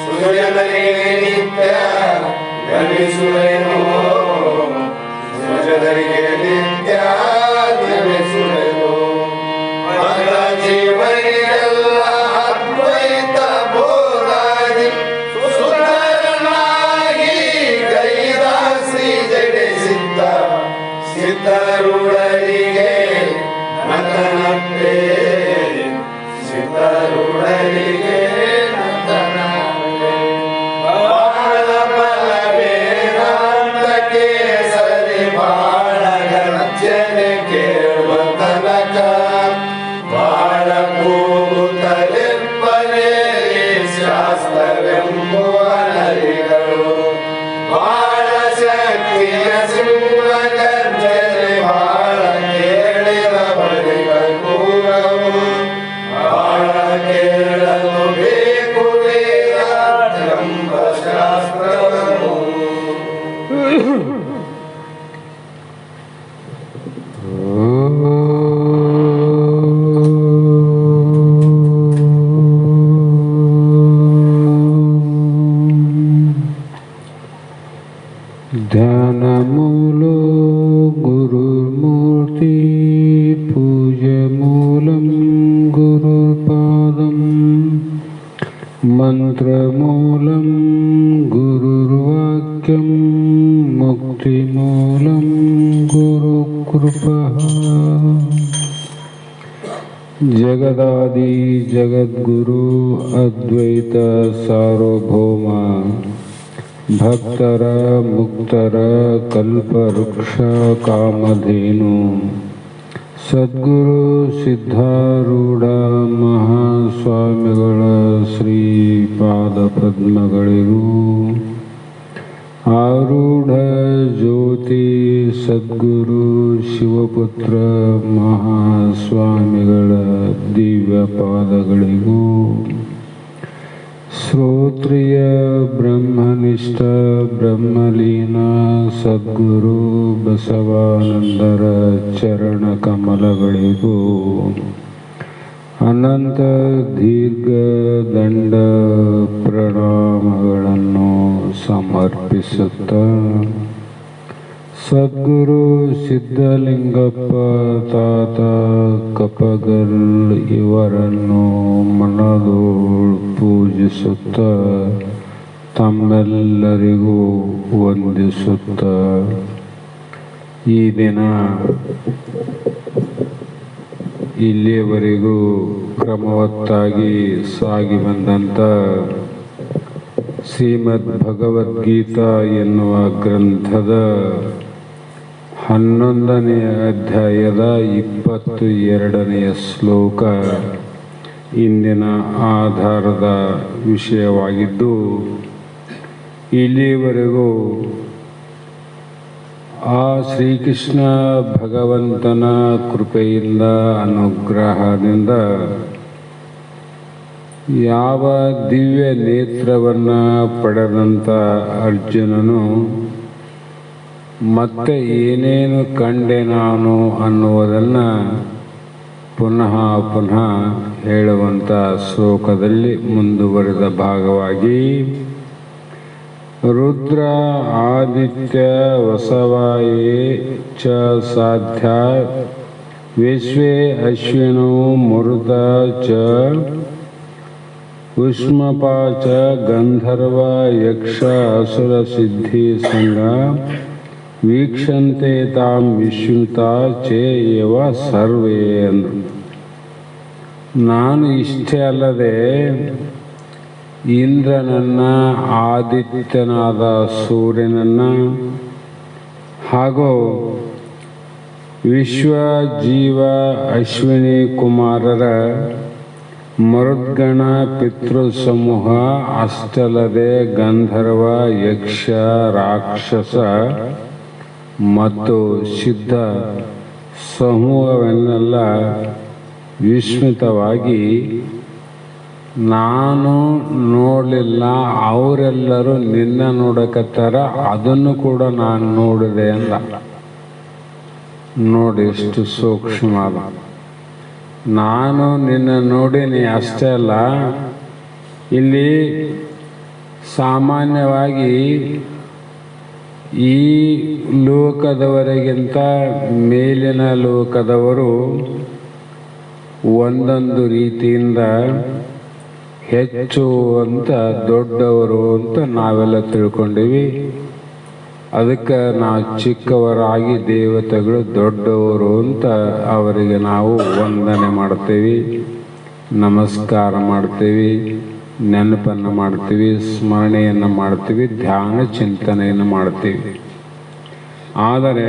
ಸುಜನರಿಗೆ ನಿತ್ಯ ನಮಿಸುವೆನು, ಸುಜನರಿಗೆ ನಿತ್ಯ ನಮಿಸುವೆನು. ಮಗ ಜೀವನಿಗೆಲ್ಲ ಅದ್ವೈತ ಬೋಧಾಗಿ ಸುಂದರನಾಗಿ ಗೈದ ಶ್ರೀ ಜಡಿಸಿದ್ದ ಸಿದ್ಧರುಡರಿಗೆ ನತನಪ್ಪೆ, ಸಿದ್ಧರುಡರಿಗೆ ನತನಪ್ಪೆ. ಬಾಳ ಬಲವೇದಾಂತ ಕೇಸರಿ ಬಾಳ ಗರ್ಜನೆ ಕೇಳುವ ತನಕ ಬಾಳ ಕೂಗುತ್ತಲಿಪ್ಪನೇ ಶಾಸ್ತ್ರವೆಂಬುವ ನರಿಗಳು. ಬಾಳ ಶಕ್ತಿಯ ಸಿಂಹ ಗರ್ಜನೆ ಬಾಳ ಕೇಳಿದ ಬಳಿಕ ಕೂಗವು, ಬಾಳ ಕೇಳಲು ಬೇಕು ವೇದಾಂತೆಂಬ ಶಾಸ್ತ್ರವನ್ನು. ಧ್ಯಾನಮೂಲೋ ಗುರುಮೂರ್ತಿ ಪೂಜ್ಯಮೂಲಂ ಗುರುಪಾದಂ ಮಂತ್ರಮೂಲಂ ಗುರುರ್ವಾಕ್ಯಂ ಮುಕ್ತಿಮೂಲಂ ಗುರುಕೃಪಃ. ಜಗದಾದಿ ಜಗದ್ಗುರು ಅದ್ವೈತ ಸಾರ್ವಭೌಮ ಭಕ್ತರ ಮುಕ್ತರ ಕಲ್ಪವೃಕ್ಷ ಕಾಮಧೇನು ಸದ್ಗುರು ಸಿದ್ಧಾರೂಢ ಮಹಾಸ್ವಾಮಿಗಳ ಶ್ರೀಪಾದ ಪದ್ಮಗಳಿಗೂ ಆರೂಢ ಜ್ಯೋತಿ ಸದ್ಗುರು ಶಿವಪುತ್ರ ಮಹಾಸ್ವಾಮಿಗಳ ದಿವ್ಯ ಪಾದಗಳಿಗೂ ಶ್ರೋತ್ರಿಯ ಬ್ರಹ್ಮನಿಷ್ಠ ಬ್ರಹ್ಮಲೀನ ಸದ್ಗುರು ಬಸವಾನಂದರ ಚರಣ ಕಮಲಗಳಿಗೂ ಅನಂತ ದೀರ್ಘ ದಂಡ ಪ್ರಣಾಮಗಳನ್ನು ಸಮರ್ಪಿಸುತ್ತ ಸದ್ಗುರು ಸಿದ್ಧಲಿಂಗಪ್ಪ ತಾತ ಕಪಗಲ್ ಇವರನ್ನು ಮನದೋಳು ಪೂಜಿಸುತ್ತ ತಮ್ಮೆಲ್ಲರಿಗೂ ವಂದಿಸುತ್ತ ಈ ದಿನ ಇಲ್ಲಿಯವರೆಗೂ ಕ್ರಮವತ್ತಾಗಿ ಸಾಗಿ ಬಂದಂಥ ಶ್ರೀಮದ್ ಭಗವದ್ಗೀತಾ ಎನ್ನುವ ಗ್ರಂಥದ 11ನೇ ಅಧ್ಯಾಯದ 22ನೆಯ ಶ್ಲೋಕ ಇಂದಿನ ಆಧಾರದ ವಿಷಯವಾಗಿದ್ದು, ಇಲ್ಲಿಯವರೆಗೂ ಆ ಶ್ರೀಕೃಷ್ಣ ಭಗವಂತನ ಕೃಪೆಯಿಂದ ಅನುಗ್ರಹದಿಂದ ಯಾವ ದಿವ್ಯ ನೇತ್ರವನ್ನು ಪಡೆದಂಥ ಅರ್ಜುನನು ಮತ್ತೆ ಏನೇನು ಕಂಡೆ ನಾನು ಅನ್ನುವುದನ್ನು ಪುನಃ ಪುನಃ ಹೇಳುವಂಥ ಶ್ಲೋಕದಲ್ಲಿ ಮುಂದುವರೆದ ಭಾಗವಾಗಿ ರುದ್ರ ಆದಿತ್ಯ ವಸವಾಯೇ ಚ ಸಾಧ್ಯ ವಿಶ್ವೇ ಅಶ್ವಿನೋ ಮರುತ ಚ ಉಷ್ಮಪಾಚ ಗಂಧರ್ವ ಯಕ್ಷ ಅಸುರ ಸಿದ್ಧಿ ಸಂಗ ವೀಕ್ಷಂತೆ ತಾಂ ವಿಶ್ರುತ ಚೇಯವ ಸರ್ವೇ ಅಂದರು. ನಾನು ಇಷ್ಟೇ ಅಲ್ಲದೆ ಇಂದ್ರನನ್ನು, ಆದಿತ್ಯನಾದ ಸೂರ್ಯನನ್ನು ಹಾಗೂ ವಿಶ್ವ ಜೀವ ಅಶ್ವಿನಿ ಕುಮಾರರ ಮರುದ್ಗಣ ಪಿತೃ ಸಮೂಹ ಅಷ್ಟಲ್ಲದೆ ಗಂಧರ್ವ ಯಕ್ಷ ರಾಕ್ಷಸ ಮತ್ತು ಸಿದ್ಧ ಸಮೂಹವನ್ನೆಲ್ಲ ವಿಸ್ಮಿತವಾಗಿ ನಾನು ನೋಡಲಿಲ್ಲ, ಅವರೆಲ್ಲರೂ ನಿನ್ನ ನೋಡಕತ್ತಾರ, ಅದನ್ನು ಕೂಡ ನಾನು ನೋಡಿದೆ ಅಂದ. ನೋಡಿ ಎಷ್ಟು ಸೂಕ್ಷ್ಮ. ನಾನು ನಿನ್ನ ನೋಡೀನಿ ಅಷ್ಟೇ ಅಲ್ಲ, ಇಲ್ಲಿ ಸಾಮಾನ್ಯವಾಗಿ ಈ ಲೋಕದವರಿಗಿಂತ ಮೇಲಿನ ಲೋಕದವರು ಒಂದೊಂದು ರೀತಿಯಿಂದ ಹೆಚ್ಚು ಅಂತ ದೊಡ್ಡವರು ಅಂತ ನಾವೆಲ್ಲ ತಿಳ್ಕೊಂಡಿವಿ. ಅದಕ್ಕೆ ನಾವು ಚಿಕ್ಕವರಾಗಿ ದೇವತೆಗಳು ದೊಡ್ಡವರು ಅಂತ ಅವರಿಗೆ ನಾವು ವಂದನೆ ಮಾಡ್ತೀವಿ, ನಮಸ್ಕಾರ ಮಾಡ್ತೀವಿ, ನೆನಪನ್ನು ಮಾಡ್ತೀವಿ, ಸ್ಮರಣೆಯನ್ನು ಮಾಡ್ತೀವಿ, ಧ್ಯಾನ ಚಿಂತನೆಯನ್ನು ಮಾಡ್ತೀವಿ. ಆದರೆ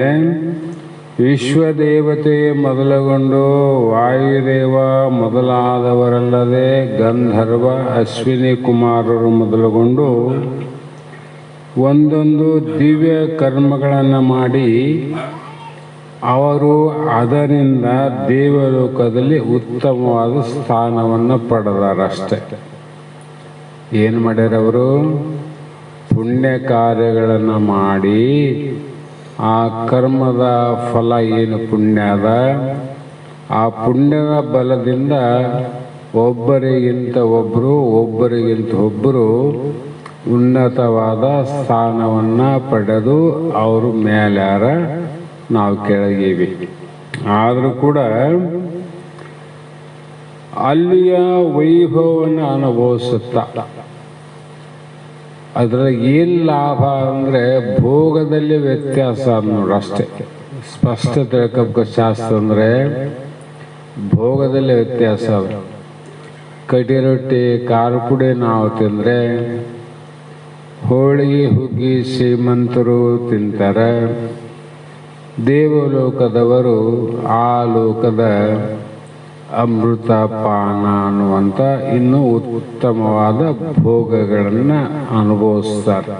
ವಿಶ್ವದೇವತೆ ಮೊದಲುಗೊಂಡು ವಾಯುದೇವ ಮೊದಲಾದವರಲ್ಲದೆ ಗಂಧರ್ವ ಅಶ್ವಿನಿ ಕುಮಾರರು ಮೊದಲುಗೊಂಡು ಒಂದೊಂದು ದಿವ್ಯ ಕರ್ಮಗಳನ್ನು ಮಾಡಿ ಅವರು ಅದರಿಂದ ದೇವಲೋಕದಲ್ಲಿ ಉತ್ತಮವಾದ ಸ್ಥಾನವನ್ನು ಪಡೆದಾರಷ್ಟೆ. ಏನು ಮಾಡ್ಯಾರ ಅವರು? ಪುಣ್ಯ ಕಾರ್ಯಗಳನ್ನು ಮಾಡಿ ಆ ಕರ್ಮದ ಫಲ ಏನು ಪುಣ್ಯ ಅದ, ಆ ಪುಣ್ಯದ ಬಲದಿಂದ ಒಬ್ಬರಿಗಿಂತ ಒಬ್ಬರು ಉನ್ನತವಾದ ಸ್ಥಾನವನ್ನು ಪಡೆದು ಅವರು ಮೇಲ್ಯಾರ, ನಾವು ಕೆಳಗೀವಿ. ಆದರೂ ಕೂಡ ಅಲ್ಲಿಯ ವೈಭವವನ್ನು ಅನುಭವಿಸುತ್ತಾ ಅದ್ರಾಗ ಏನು ಲಾಭ ಅಂದರೆ ಭೋಗದಲ್ಲಿ ವ್ಯತ್ಯಾಸ ನೋಡಿ ಅಷ್ಟೇ. ಸ್ಪಷ್ಟ ತಿಳ್ಕೊಬೇಕು. ಶಾಸ್ತ್ರ ಅಂದರೆ ಭೋಗದಲ್ಲಿ ವ್ಯತ್ಯಾಸ. ಕಟಿ ರೊಟ್ಟಿ ಖಾರ ಪುಡಿ ನಾವು ತಿಂದರೆ, ಹೋಳಿಗೆ ಹುಗ್ಗಿ ಶ್ರೀಮಂತರು ತಿಂತಾರೆ. ದೇವಲೋಕದವರು ಆ ಲೋಕದ ಅಮೃತ ಪಾನ ಅನ್ನುವಂಥ ಇನ್ನೂ ಉತ್ತಮವಾದ ಭೋಗಗಳನ್ನು ಅನುಭವಿಸ್ತಾರೆ.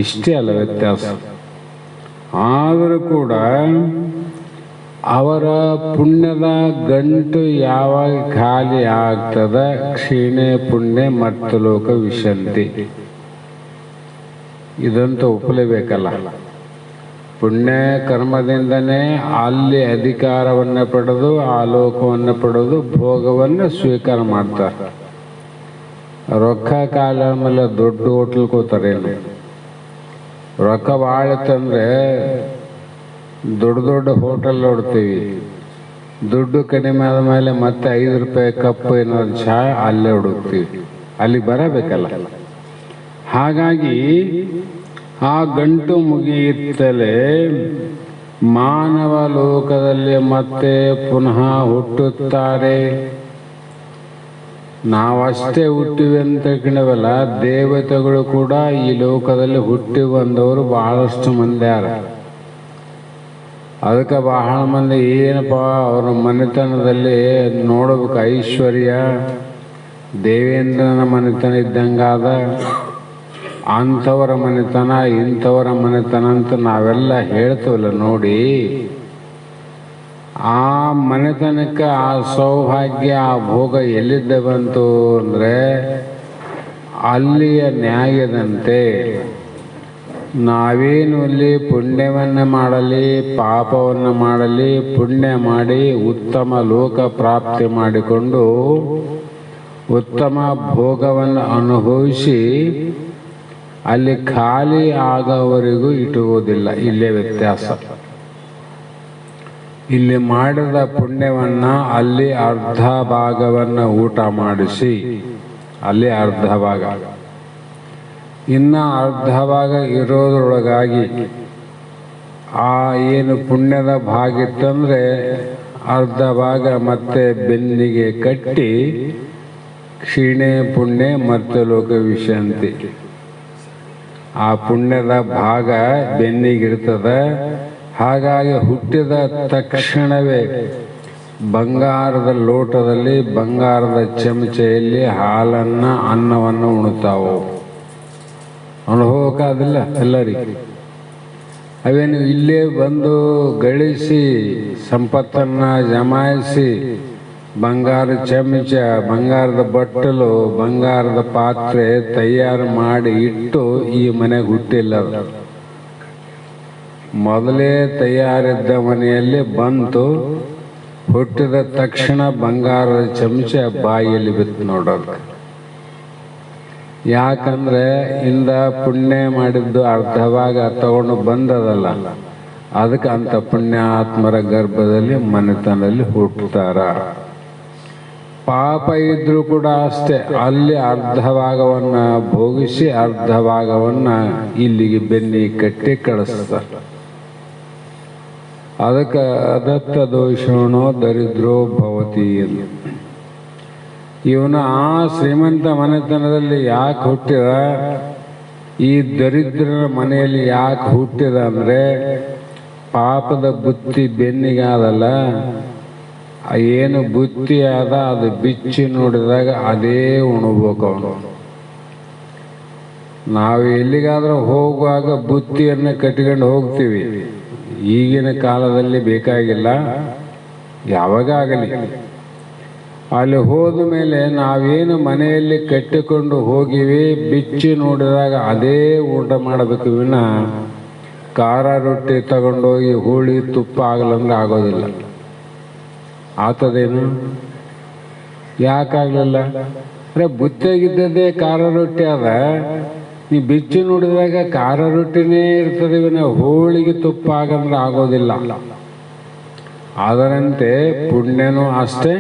ಇಷ್ಟೇ ಅಲ್ಲ ವ್ಯತ್ಯಾಸ. ಆದರೂ ಕೂಡ ಅವರ ಪುಣ್ಯದ ಗಂಟು ಯಾವಾಗ ಖಾಲಿ ಆಗ್ತದ, ಕ್ಷೀಣೆ ಪುಣ್ಯ ಮತ್ತು ಲೋಕ ವಿಶಂತಿ, ಇದಂತೂ ಒಪ್ಪಲೇಬೇಕಲ್ಲ. ಪುಣ್ಯ ಕರ್ಮದಿಂದನೇ ಅಲ್ಲಿ ಅಧಿಕಾರವನ್ನು ಪಡೆದು ಆ ಲೋಕವನ್ನು ಪಡೆದು ಭೋಗವನ್ನು ಸ್ವೀಕಾರ ಮಾಡ್ತಾರೆ. ರೊಕ್ಕ ಕಾಲ ಮೇಲೆ ದೊಡ್ಡ ಹೋಟ್ಲ್ ಕೂತಾರೇನು? ರೊಕ್ಕ ಭಾಳ ಇತ್ತಂದ್ರೆ ದೊಡ್ಡ ಹೋಟೆಲ್ ನೋಡ್ತೀವಿ. ದುಡ್ಡು ಕಡಿಮೆ ಆದ ಮೇಲೆ ಮತ್ತೆ 5 ರೂಪಾಯಿ ಕಪ್ಪು ಏನಾದ್ರು ಚಹಾ ಅಲ್ಲೇ ಹುಡುಕ್ತೀವಿ. ಅಲ್ಲಿ ಬರಬೇಕಲ್ಲ. ಹಾಗಾಗಿ ಆ ಗಂಟು ಮುಗಿಯುತ್ತಲೇ ಮಾನವ ಲೋಕದಲ್ಲಿ ಮತ್ತೆ ಪುನಃ ಹುಟ್ಟುತ್ತಾರೆ. ನಾವಷ್ಟೇ ಹುಟ್ಟಿವಿ ಅಂತ ತಿಳ್ಕೊಂಡವಲ್ಲ, ದೇವತೆಗಳು ಕೂಡ ಈ ಲೋಕದಲ್ಲಿ ಹುಟ್ಟಿ ಬಂದವರು ಬಹಳಷ್ಟು ಮಂದಿ ಯಾರ. ಅದಕ್ಕೆ ಬಹಳ ಮಂದಿ ಏನಪ್ಪ ಅವರ ಮನೆತನದಲ್ಲಿ ನೋಡಬೇಕು, ಐಶ್ವರ್ಯ ದೇವೇಂದ್ರನ ಮನೆತನ ಇದ್ದಂಗಾದ, ಅಂಥವರ ಮನೆತನ ಇಂಥವರ ಮನೆತನ ಅಂತ ನಾವೆಲ್ಲ ಹೇಳ್ತೀವಲ್ಲ. ನೋಡಿ, ಆ ಮನೆತನಕ್ಕೆ ಆ ಸೌಭಾಗ್ಯ ಆ ಭೋಗ ಎಲ್ಲಿದ್ದ ಬಂತು ಅಂದರೆ ಅಲ್ಲಿಯ ನ್ಯಾಯದಂತೆ ನಾವೇನು ಇಲ್ಲಿ ಪುಣ್ಯವನ್ನು ಮಾಡಲಿ ಪಾಪವನ್ನು ಮಾಡಲಿ, ಪುಣ್ಯ ಮಾಡಿ ಉತ್ತಮ ಲೋಕ ಪ್ರಾಪ್ತಿ ಮಾಡಿಕೊಂಡು ಉತ್ತಮ ಭೋಗವನ್ನು ಅನುಭವಿಸಿ ಅಲ್ಲಿ ಖಾಲಿ ಆಗೋವರೆಗೂ ಇಟ್ಟುವುದಿಲ್ಲ. ಇಲ್ಲೇ ವ್ಯತ್ಯಾಸ. ಇಲ್ಲಿ ಮಾಡಿದ ಪುಣ್ಯವನ್ನು ಅಲ್ಲಿ ಅರ್ಧ ಭಾಗವನ್ನು ಊಟ ಮಾಡಿಸಿ, ಅಲ್ಲಿ ಅರ್ಧ ಭಾಗ, ಇನ್ನು ಅರ್ಧ ಭಾಗ ಇರೋದ್ರೊಳಗಾಗಿ ಆ ಏನು ಪುಣ್ಯದ ಭಾಗ ಇತ್ತಂದರೆ ಅರ್ಧ ಭಾಗ ಮತ್ತೆ ಬೆನ್ನಿಗೆ ಕಟ್ಟಿ ಕ್ಷೀಣೆ ಪುಣ್ಯ ಮತ್ತು ಲೋಕ ವಿಶಂತಿ. ಆ ಪುಣ್ಯದ ಭಾಗ ಬೆನ್ನಿಗಿರ್ತದೆ. ಹಾಗಾಗಿ ಹುಟ್ಟಿದ ತಕ್ಷಣವೇ ಬಂಗಾರದ ಲೋಟದಲ್ಲಿ ಬಂಗಾರದ ಚಮಚೆಯಲ್ಲಿ ಹಾಲನ್ನು ಅನ್ನವನ್ನು ಉಣ್ತಾವು. ಅನುಭವಕ್ಕಾದಿಲ್ಲ ಎಲ್ಲರಿಗೆ. ಅವೇನು ಇಲ್ಲೇ ಬಂದು ಗಳಿಸಿ ಸಂಪತ್ತನ್ನು ಜಮಾಯಿಸಿ ಬಂಗಾರ ಚಮಚ, ಬಂಗಾರದ ಬಟ್ಟಲು, ಬಂಗಾರದ ಪಾತ್ರೆ ತಯಾರು ಮಾಡಿ ಇಟ್ಟು ಈ ಮನೆಗೆ ಹುಟ್ಟಿಲ್ಲ. ಮೊದಲೇ ತಯಾರಿದ್ದ ಮನೆಯಲ್ಲಿ ಬಂತು, ಹುಟ್ಟಿದ ತಕ್ಷಣ ಬಂಗಾರದ ಚಮಚ ಬಾಯಿಯಲ್ಲಿ ಬಿತ್ತು ನೋಡೋದು. ಯಾಕಂದ್ರೆ ಇಂದ ಪುಣ್ಯ ಮಾಡಿದ್ದು ಅರ್ಧ ಭಾಗ ತಗೊಂಡು ಬಂದದಲ್ಲ, ಅದಕ್ಕೆ ಅಂತ ಪುಣ್ಯಾತ್ಮರ ಗರ್ಭದಲ್ಲಿ ಮನೆತನದಲ್ಲಿ ಹುಟ್ಟುತ್ತಾರ. ಪಾಪ ಇದ್ರೂ ಕೂಡ ಅಷ್ಟೇ, ಅಲ್ಲಿ ಅರ್ಧ ಭಾಗವನ್ನ ಭೋಗಿಸಿ ಅರ್ಧ ಭಾಗವನ್ನ ಇಲ್ಲಿಗೆ ಬೆನ್ನಿ ಕಟ್ಟಿ ಕಳಿಸ್ತಾರೆ. ಅದಕ್ಕೆ ಅದತ್ತ ದೋಷಣೋ ದರಿದ್ರೋ ಭವತಿ. ಇವನ ಆ ಶ್ರೀಮಂತ ಮನೆತನದಲ್ಲಿ ಯಾಕೆ ಹುಟ್ಟಿದ, ಈ ದರಿದ್ರರ ಮನೆಯಲ್ಲಿ ಯಾಕೆ ಹುಟ್ಟಿದ ಅಂದ್ರೆ ಪಾಪದ ಬುತ್ತಿ ಬೆನ್ನಿಗಾದಲ್ಲ, ಏನು ಬುತ್ತಿ ಆದ ಅದು ಬಿಚ್ಚಿ ನೋಡಿದಾಗ ಅದೇ ಉಣಬೇಕು ಅವನು. ನಾವು ಎಲ್ಲಿಗಾದ್ರೂ ಹೋಗುವಾಗ ಬುತ್ತಿಯನ್ನು ಕಟ್ಕೊಂಡು ಹೋಗ್ತೀವಿ. ಈಗಿನ ಕಾಲದಲ್ಲಿ ಬೇಕಾಗಿಲ್ಲ, ಯಾವಾಗಲಿ ಅಲ್ಲಿ ಹೋದ ಮೇಲೆ ನಾವೇನು ಮನೆಯಲ್ಲಿ ಕಟ್ಟಿಕೊಂಡು ಹೋಗಿವಿ ಬಿಚ್ಚಿ ನೋಡಿದಾಗ ಅದೇ ಊಟ ಮಾಡಬೇಕು ವಿನ ಖಾರ ರೊಟ್ಟಿ ತಗೊಂಡೋಗಿ ಹುಳಿ ತುಪ್ಪ ಆಗಲಂದ್ರೆ ಆಗೋದಿಲ್ಲ. ಆತದೇನು? ಯಾಕಾಗಲಿಲ್ಲ ಅಂದ್ರೆ ಬುತ್ತಿಯಾಗಿದ್ದದೇ ಖಾರ ರೊಟ್ಟಿ ಅದ, ನೀ ಬಿಚ್ಚಿ ನೋಡಿದಾಗ ಖಾರ ರೊಟ್ಟಿನೇ ಇರ್ತದೆ ವಿನ ಹೋಳಿಗೆ ತುಪ್ಪ ಆಗಂದ್ರೆ ಆಗೋದಿಲ್ಲ. ಅದರಂತೆ ಪುಣ್ಯನೂ ಅಷ್ಟೇ,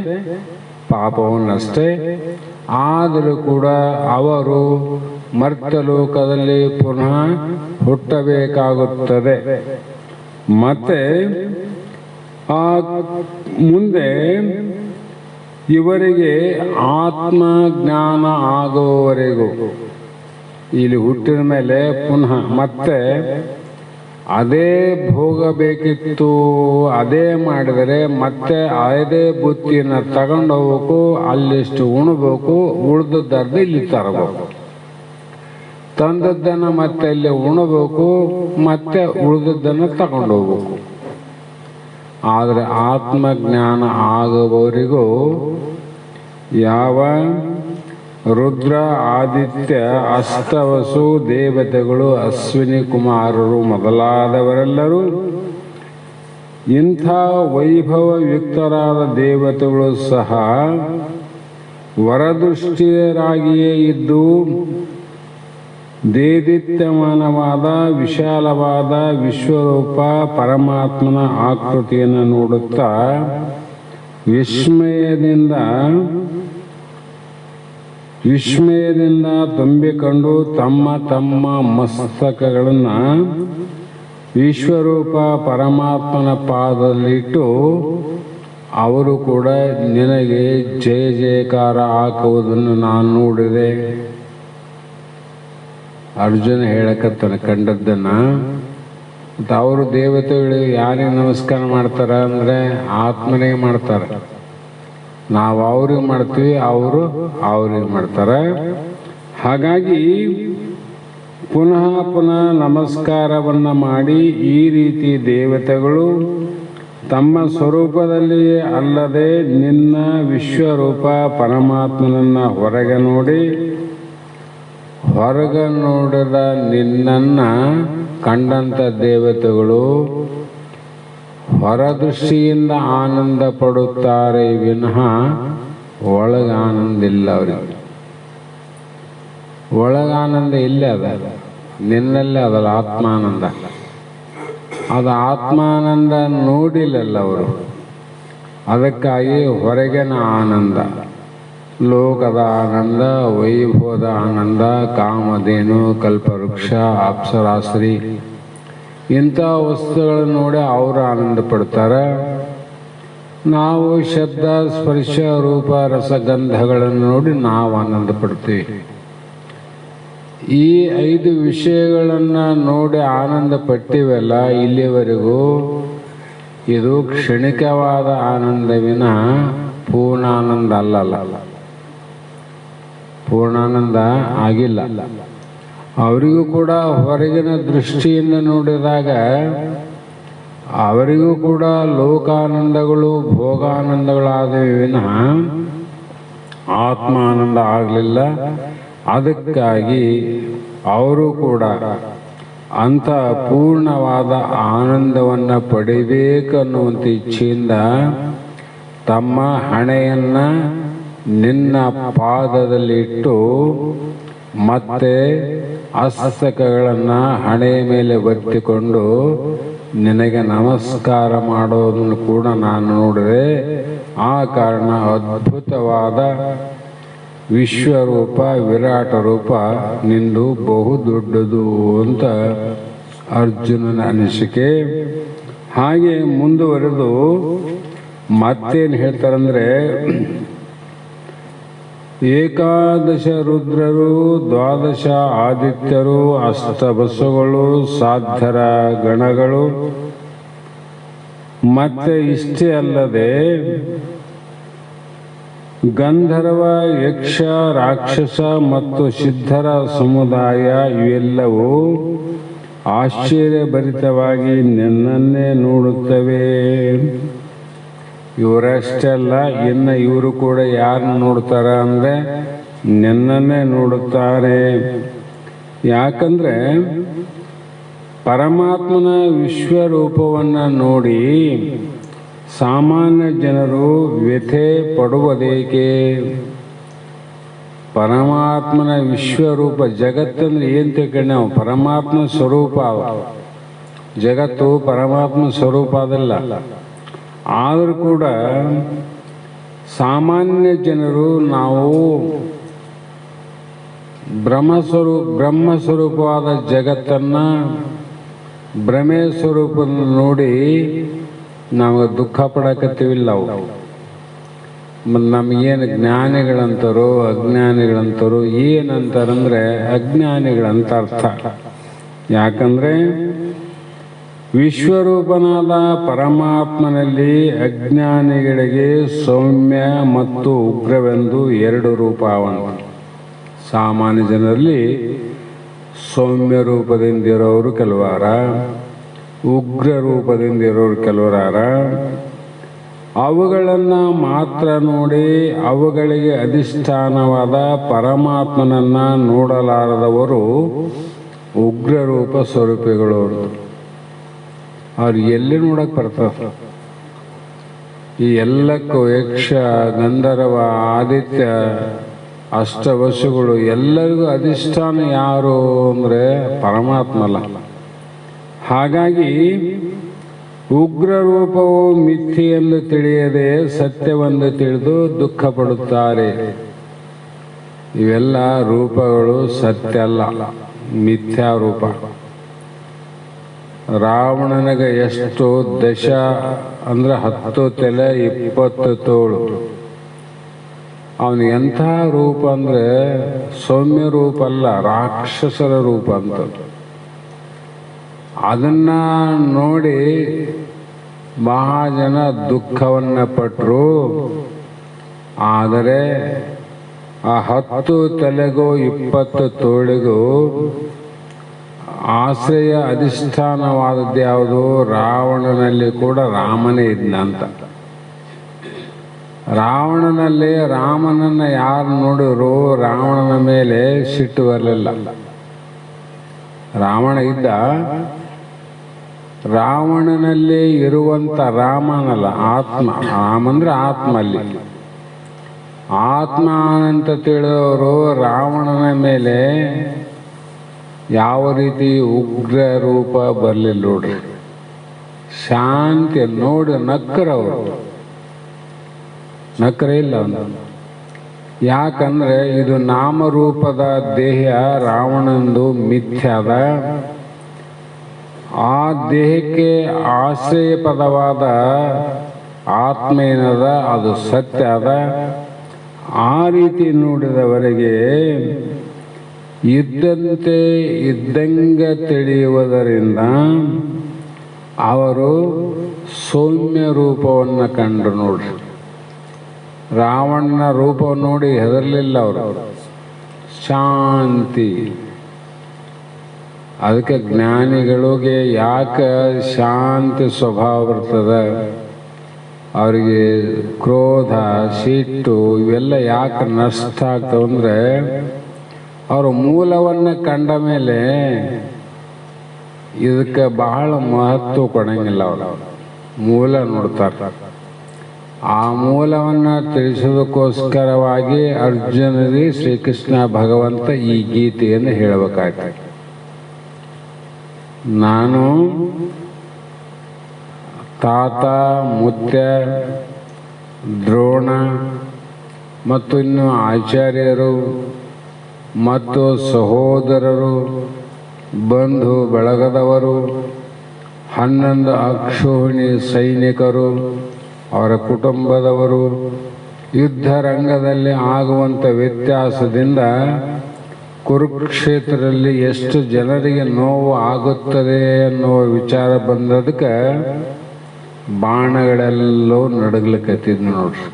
ಪಾಪವನ್ನಷ್ಟೇ. ಆದರೂ ಕೂಡ ಅವರು ಮರ್ತಲೋಕದಲ್ಲಿ ಪುನಃ ಹುಟ್ಟಬೇಕಾಗುತ್ತದೆ. ಮತ್ತೆ ಆ ಮುಂದೆ ಇವರಿಗೆ ಆತ್ಮಜ್ಞಾನ ಆಗುವವರೆಗೂ ಇಲ್ಲಿ ಹುಟ್ಟಿದ ಮೇಲೆ ಪುನಃ ಮತ್ತೆ ಅದೇ ಭೋಗ ಬೇಕಿತ್ತು, ಅದೇ ಮಾಡಿದರೆ ಮತ್ತೆ ಅದೇ ಬುತ್ತಿಯನ್ನು ತಗೊಂಡು ಹೋಗ್ಬೇಕು, ಅಲ್ಲಿಷ್ಟು ಉಣಬೇಕು, ಉಳಿದದ್ದನ್ನು ಇಲ್ಲಿ ತರಬೇಕು. ತಂದದ್ದನ್ನು ಮತ್ತೆ ಇಲ್ಲಿ ಉಣಬೇಕು, ಮತ್ತೆ ಉಳಿದದ್ದನ್ನು ತಗೊಂಡು ಹೋಗ್ಬೇಕು. ಆದರೆ ಆತ್ಮಜ್ಞಾನ ಆಗುವವರಿಗೂ ಯಾವ ರುದ್ರ, ಆದಿತ್ಯ, ಅಷ್ಟವಸು ದೇವತೆಗಳು, ಅಶ್ವಿನಿ ಕುಮಾರರು ಮೊದಲಾದವರೆಲ್ಲರೂ ಇಂಥ ವೈಭವಯುಕ್ತರಾದ ದೇವತೆಗಳು ಸಹ ವರದೃಷ್ಟಿಯರಾಗಿಯೇ ಇದ್ದು ದೇದೀಪ್ಯಮಾನವಾದ ವಿಶಾಲವಾದ ವಿಶ್ವರೂಪ ಪರಮಾತ್ಮನ ಆಕೃತಿಯನ್ನು ನೋಡುತ್ತಾ ವಿಸ್ಮಯದಿಂದ ತುಂಬಿಕೊಂಡು ತಮ್ಮ ತಮ್ಮ ಮಸ್ತಕಗಳನ್ನು ವಿಶ್ವರೂಪ ಪರಮಾತ್ಮನ ಪಾದದಲ್ಲಿಟ್ಟು ಅವರು ಕೂಡ ನಿನಗೆ ಜಯ ಜಯಕಾರ ಹಾಕುವುದನ್ನು ನಾನು ನೋಡಿದೆ. ಅರ್ಜುನ ಹೇಳಕತ್ತಾನೆ ಕಂಡದ್ದನ್ನ. ಮತ್ತು ಅವರು ದೇವತೆಗಳಿಗೆ ಯಾರಿಗೆ ನಮಸ್ಕಾರ ಮಾಡ್ತಾರ ಅಂದರೆ ಆತ್ಮನಿಗೆ ಮಾಡ್ತಾರೆ. ನಾವು ಅವ್ರಿಗೆ ಮಾಡ್ತೀವಿ, ಅವರು ಅವ್ರಿಗೆ ಮಾಡ್ತಾರೆ. ಹಾಗಾಗಿ ಪುನಃ ಪುನಃ ನಮಸ್ಕಾರವನ್ನು ಮಾಡಿ ಈ ರೀತಿ ದೇವತೆಗಳು ತಮ್ಮ ಸ್ವರೂಪದಲ್ಲಿಯೇ ಅಲ್ಲದೆ ನಿನ್ನ ವಿಶ್ವರೂಪ ಪರಮಾತ್ಮನನ್ನು ಹೊರಗೆ ನೋಡಿ, ಹೊರಗೆ ನೋಡಿದ ನಿನ್ನನ್ನು ಕಂಡಂಥ ದೇವತೆಗಳು ಹೊರದೃಷ್ಟಿಯಿಂದ ಆನಂದ ಪಡುತ್ತಾರೆ ವಿನಃ ಒಳಗೆ ಆನಂದ ಇಲ್ಲ. ಅವರಿಗೆ ಒಳಗಾನಂದ ಇಲ್ಲೇ ಅದ, ನಿನ್ನಲ್ಲೇ ಅದಲ್ಲ ಆತ್ಮಾನಂದ. ಅದು ಆತ್ಮಾನಂದ ನೋಡಿಲ್ಲಲ್ಲ ಅವರು. ಅದಕ್ಕಾಗಿ ಹೊರಗಿನ ಆನಂದ, ಲೋಕದ ಆನಂದ, ವೈಭವದ ಆನಂದ, ಕಾಮಧೇನು, ಕಲ್ಪವೃಕ್ಷ, ಅಪ್ಸರಾಶ್ರೀ ಇಂಥ ವಸ್ತುಗಳನ್ನು ನೋಡಿ ಅವರು ಆನಂದ ಪಡ್ತಾರೆ. ನಾವು ಶಬ್ದ, ಸ್ಪರ್ಶ, ರೂಪ, ರಸಗಂಧಗಳನ್ನು ನೋಡಿ ನಾವು ಆನಂದ ಪಡ್ತೀವಿ. ಈ 5 ವಿಷಯಗಳನ್ನು ನೋಡಿ ಆನಂದ ಪಟ್ಟಿವೆಲ್ಲ ಇಲ್ಲಿವರೆಗೂ, ಇದು ಕ್ಷಣಿಕವಾದ ಆನಂದವಿನ ಪೂರ್ಣಾನಂದ ಅಲ್ಲಲ್ಲ, ಪೂರ್ಣಾನಂದ ಆಗಿಲ್ಲ. ಅವರಿಗೂ ಕೂಡ ಹೊರಗಿನ ದೃಷ್ಟಿಯಿಂದ ನೋಡಿದಾಗ ಅವರಿಗೂ ಕೂಡ ಲೋಕಾನಂದಗಳು, ಭೋಗಾನಂದಗಳಾದವು ವಿನಃ ಆತ್ಮಾನಂದ ಆಗಲಿಲ್ಲ. ಅದಕ್ಕಾಗಿ ಅವರು ಕೂಡ ಅಂಥ ಪೂರ್ಣವಾದ ಆನಂದವನ್ನು ಪಡಿಬೇಕನ್ನುವಂಥ ಇಚ್ಛೆಯಿಂದ ತಮ್ಮ ಹಣೆಯನ್ನು ನಿನ್ನ ಪಾದದಲ್ಲಿಟ್ಟು ಮತ್ತೆ ಅಸ್ತಕಗಳನ್ನು ಹಣೆಯ ಮೇಲೆ ಒತ್ತಿಕೊಂಡು ನಿನಗೆ ನಮಸ್ಕಾರ ಮಾಡೋದನ್ನು ಕೂಡ ನಾನು ನೋಡಿದೆ. ಆ ಕಾರಣ ಅದ್ಭುತವಾದ ವಿಶ್ವರೂಪ, ವಿರಾಟ ರೂಪ ನಿಂದು ಬಹು ದೊಡ್ಡದು ಅಂತ ಅರ್ಜುನನ ಅನಿಸಿಕೆ. ಹಾಗೆ ಮುಂದುವರೆದು ಮತ್ತೇನು ಹೇಳ್ತಾರಂದ್ರೆ, ಏಕಾದಶ ರುದ್ರರು, ದ್ವಾದಶ ಆದಿತ್ಯರು, ಅಷ್ಟಬಸಗಳು, ಸಾಧ್ಯರ ಗಣಗಳು, ಮತ್ತೆ ಇಷ್ಟೇ ಅಲ್ಲದೆ ಗಂಧರ್ವ, ಯಕ್ಷ, ರಾಕ್ಷಸ ಮತ್ತು ಸಿದ್ಧರ ಸಮುದಾಯ ಇವೆಲ್ಲವೂ ಆಶ್ಚರ್ಯಭರಿತವಾಗಿ ನಿನ್ನನ್ನೇ ನೋಡುತ್ತವೆ. ಇವರಷ್ಟೆಲ್ಲ ಇನ್ನು ಇವರು ಕೂಡ ಯಾರನ್ನು ನೋಡ್ತಾರೆ ಅಂದರೆ ನಿನ್ನನ್ನೇ ನೋಡುತ್ತಾರೆ. ಯಾಕಂದರೆ ಪರಮಾತ್ಮನ ವಿಶ್ವರೂಪವನ್ನು ನೋಡಿ ಸಾಮಾನ್ಯ ಜನರು ವ್ಯಥೆ ಪಡುವುದೇಕೆ? ಪರಮಾತ್ಮನ ವಿಶ್ವರೂಪ, ಜಗತ್ತಂದ್ರೆ ಏನು ತಿಳ್ಕೊಂಡು ನಾವು ಪರಮಾತ್ಮ ಸ್ವರೂಪ. ಜಗತ್ತು ಪರಮಾತ್ಮ ಸ್ವರೂಪ ಅದಲ್ಲ. ಆದರೂ ಕೂಡ ಸಾಮಾನ್ಯ ಜನರು ನಾವು ಬ್ರಹ್ಮಸ್ವರೂಪವಾದ ಜಗತ್ತನ್ನು, ಭ್ರಮೆ ಸ್ವರೂಪವನ್ನು ನೋಡಿ ನಾವು ದುಃಖ ಪಡಕತ್ತೀವಿಲ್ಲ. ಅವು ಮತ್ತು ನಮಗೇನು ಜ್ಞಾನಿಗಳಂತಾರೋ ಅಜ್ಞಾನಿಗಳಂತಾರೋ ಏನಂತಾರಂದರೆ ಅಜ್ಞಾನಿಗಳಂತ ಅರ್ಥ. ಯಾಕಂದರೆ ವಿಶ್ವರೂಪನಾದ ಪರಮಾತ್ಮನಲ್ಲಿ ಅಜ್ಞಾನಿಗಳಿಗೆ ಸೌಮ್ಯ ಮತ್ತು ಉಗ್ರವೆಂದು ಎರಡು ರೂಪ ಅವಂತ. ಸಾಮಾನ್ಯ ಜನರಲ್ಲಿ ಸೌಮ್ಯ ರೂಪದಿಂದಿರೋರು ಕೆಲವಾರ, ಉಗ್ರ ರೂಪದಿಂದಿರೋರು ಕೆಲವರಾರ. ಅವುಗಳನ್ನು ಮಾತ್ರ ನೋಡಿ ಅವುಗಳಿಗೆ ಅಧಿಷ್ಠಾನವಾದ ಪರಮಾತ್ಮನನ್ನು ನೋಡಲಾರದವರು ಉಗ್ರ ರೂಪ ಸ್ವರೂಪಿಗಳು. ಅವ್ರು ಎಲ್ಲಿ ನೋಡಕ್ಕೆ ಬರ್ತಾರೆ? ಈ ಎಲ್ಲಕ್ಕೂ ಯಕ್ಷ, ಗಂಧರ್ವ, ಆದಿತ್ಯ, ಅಷ್ಟವಸುಗಳು ಎಲ್ಲರಿಗೂ ಅಧಿಷ್ಠಾನ ಯಾರು ಅಂದರೆ ಪರಮಾತ್ಮ ಅಲ್ಲ. ಹಾಗಾಗಿ ಉಗ್ರ ರೂಪವು ಮಿಥ್ಯೆಯೆಂದು ತಿಳಿಯದೆ ಸತ್ಯವೆಂದು ತಿಳಿದು ದುಃಖ ಪಡುತ್ತಾರೆ. ಇವೆಲ್ಲ ರೂಪಗಳು ಸತ್ಯ ಅಲ್ಲ, ಮಿಥ್ಯಾ ರೂಪ. ರಾವಣನಿಗೆ ಎಷ್ಟು ದಶ ಅಂದ್ರೆ 10 ತಲೆ 20 ತೋಳು. ಅವನಿಗೆ ಎಂಥ ರೂಪ ಅಂದರೆ ಸೌಮ್ಯ ರೂಪ ಅಲ್ಲ, ರಾಕ್ಷಸರ ರೂಪ ಅಂತ. ಅದನ್ನ ನೋಡಿ ಬಹಳ ಜನ ದುಃಖವನ್ನು ಪಟ್ಟರು. ಆದರೆ ಆ 10 ತಲೆಗೂ 20 ತೋಳಿಗೂ ಆಶ್ರಯ ಅಧಿಷ್ಠಾನವಾದದ್ದು ಯಾವುದು? ರಾವಣನಲ್ಲಿ ಕೂಡ ರಾಮನೇ ಇದ್ನಂತ. ರಾವಣನಲ್ಲಿ ರಾಮನನ್ನು ಯಾರು ನೋಡಿದ್ರು ರಾವಣನ ಮೇಲೆ ಸಿಟ್ಟು ಬರಲಿಲ್ಲ. ರಾವಣ ಇದ್ದ, ರಾವಣನಲ್ಲಿ ಇರುವಂಥ ರಾಮನಲ್ಲ, ಆತ್ಮ. ರಾಮಂದ್ರೆ ಆತ್ಮ. ಅಲ್ಲಿ ಆತ್ಮ ಅಂತ ತಿಳಿದವರು ರಾವಣನ ಮೇಲೆ ಯಾವ ರೀತಿ ಉಗ್ರ ರೂಪ ಬರಲಿಲ್ಲ ನೋಡ್ರಿ. ಶಾಂತಿ ನೋಡಿ ನಕ್ಕರವರು, ನಕ್ಕರೇ ಇಲ್ಲ ಅವನು. ಯಾಕಂದ್ರೆ ಇದು ನಾಮರೂಪದ ದೇಹ ರಾವಣಂದು ಮಿಥ್ಯಾದ. ಆ ದೇಹಕ್ಕೆ ಆಶ್ರಯ ಪದವಾದ ಆತ್ಮ ಏನದ ಅದು ಸತ್ಯ ಅದ. ಆ ರೀತಿ ನೋಡಿದವರೆಗೆ ಇದ್ದಂತೆ ಇದ್ದಂಗೆ ತಿಳಿಯುವುದರಿಂದ ಅವರು ಸೌಮ್ಯ ರೂಪವನ್ನು ಕಂಡ್ರು ನೋಡ್ರಿ. ರಾವಣನ ರೂಪ ನೋಡಿ ಹೆದರಲಿಲ್ಲ ಅವರು, ಶಾಂತಿ. ಅದಕ್ಕೆ ಜ್ಞಾನಿಗಳಿಗೆ ಯಾಕೆ ಶಾಂತಿ ಸ್ವಭಾವ ಬರ್ತದೆ, ಅವರಿಗೆ ಕ್ರೋಧ, ಸಿಟ್ಟು ಇವೆಲ್ಲ ಯಾಕೆ ನಷ್ಟ ಆಗ್ತವಂದ್ರೆ ಅವರು ಮೂಲವನ್ನು ಕಂಡ ಮೇಲೆ ಇದಕ್ಕೆ ಬಹಳ ಮಹತ್ವ ಕೊಡಂಗಿಲ್ಲ. ಅವರು ಮೂಲ ನೋಡ್ತಾರೆ. ಆ ಮೂಲವನ್ನು ತಿಳಿಸೋದಕ್ಕೋಸ್ಕರವಾಗಿ ಅರ್ಜುನನಿಗೆ ಶ್ರೀಕೃಷ್ಣ ಭಗವಂತ ಈ ಗೀತೆಯನ್ನು ಹೇಳಬೇಕಾಗ್ತದೆ. ನಾನು ತಾತ, ಮುತ್ಯ, ದ್ರೋಣ ಮತ್ತು ಇನ್ನು ಆಚಾರ್ಯರು ಮತ್ತು ಸಹೋದರರು, ಬಂಧು ಬಳಗದವರು, 11 ಅಕ್ಷೋಹಿಣಿ ಸೈನಿಕರು, ಅವರ ಕುಟುಂಬದವರು, ಯುದ್ಧ ರಂಗದಲ್ಲಿ ಆಗುವಂಥ ವ್ಯತ್ಯಾಸದಿಂದ ಕುರುಕ್ಷೇತ್ರದಲ್ಲಿ ಎಷ್ಟು ಜನರಿಗೆ ನೋವು ಆಗುತ್ತದೆ ಅನ್ನುವ ವಿಚಾರ ಬಂದದಕ್ಕೆ ಬಾಣಗಳೆಲ್ಲೋ ನಡಗ್ಲಿಕ್ಕತ್ತಿದ್ ನೋಡ್ರಿ.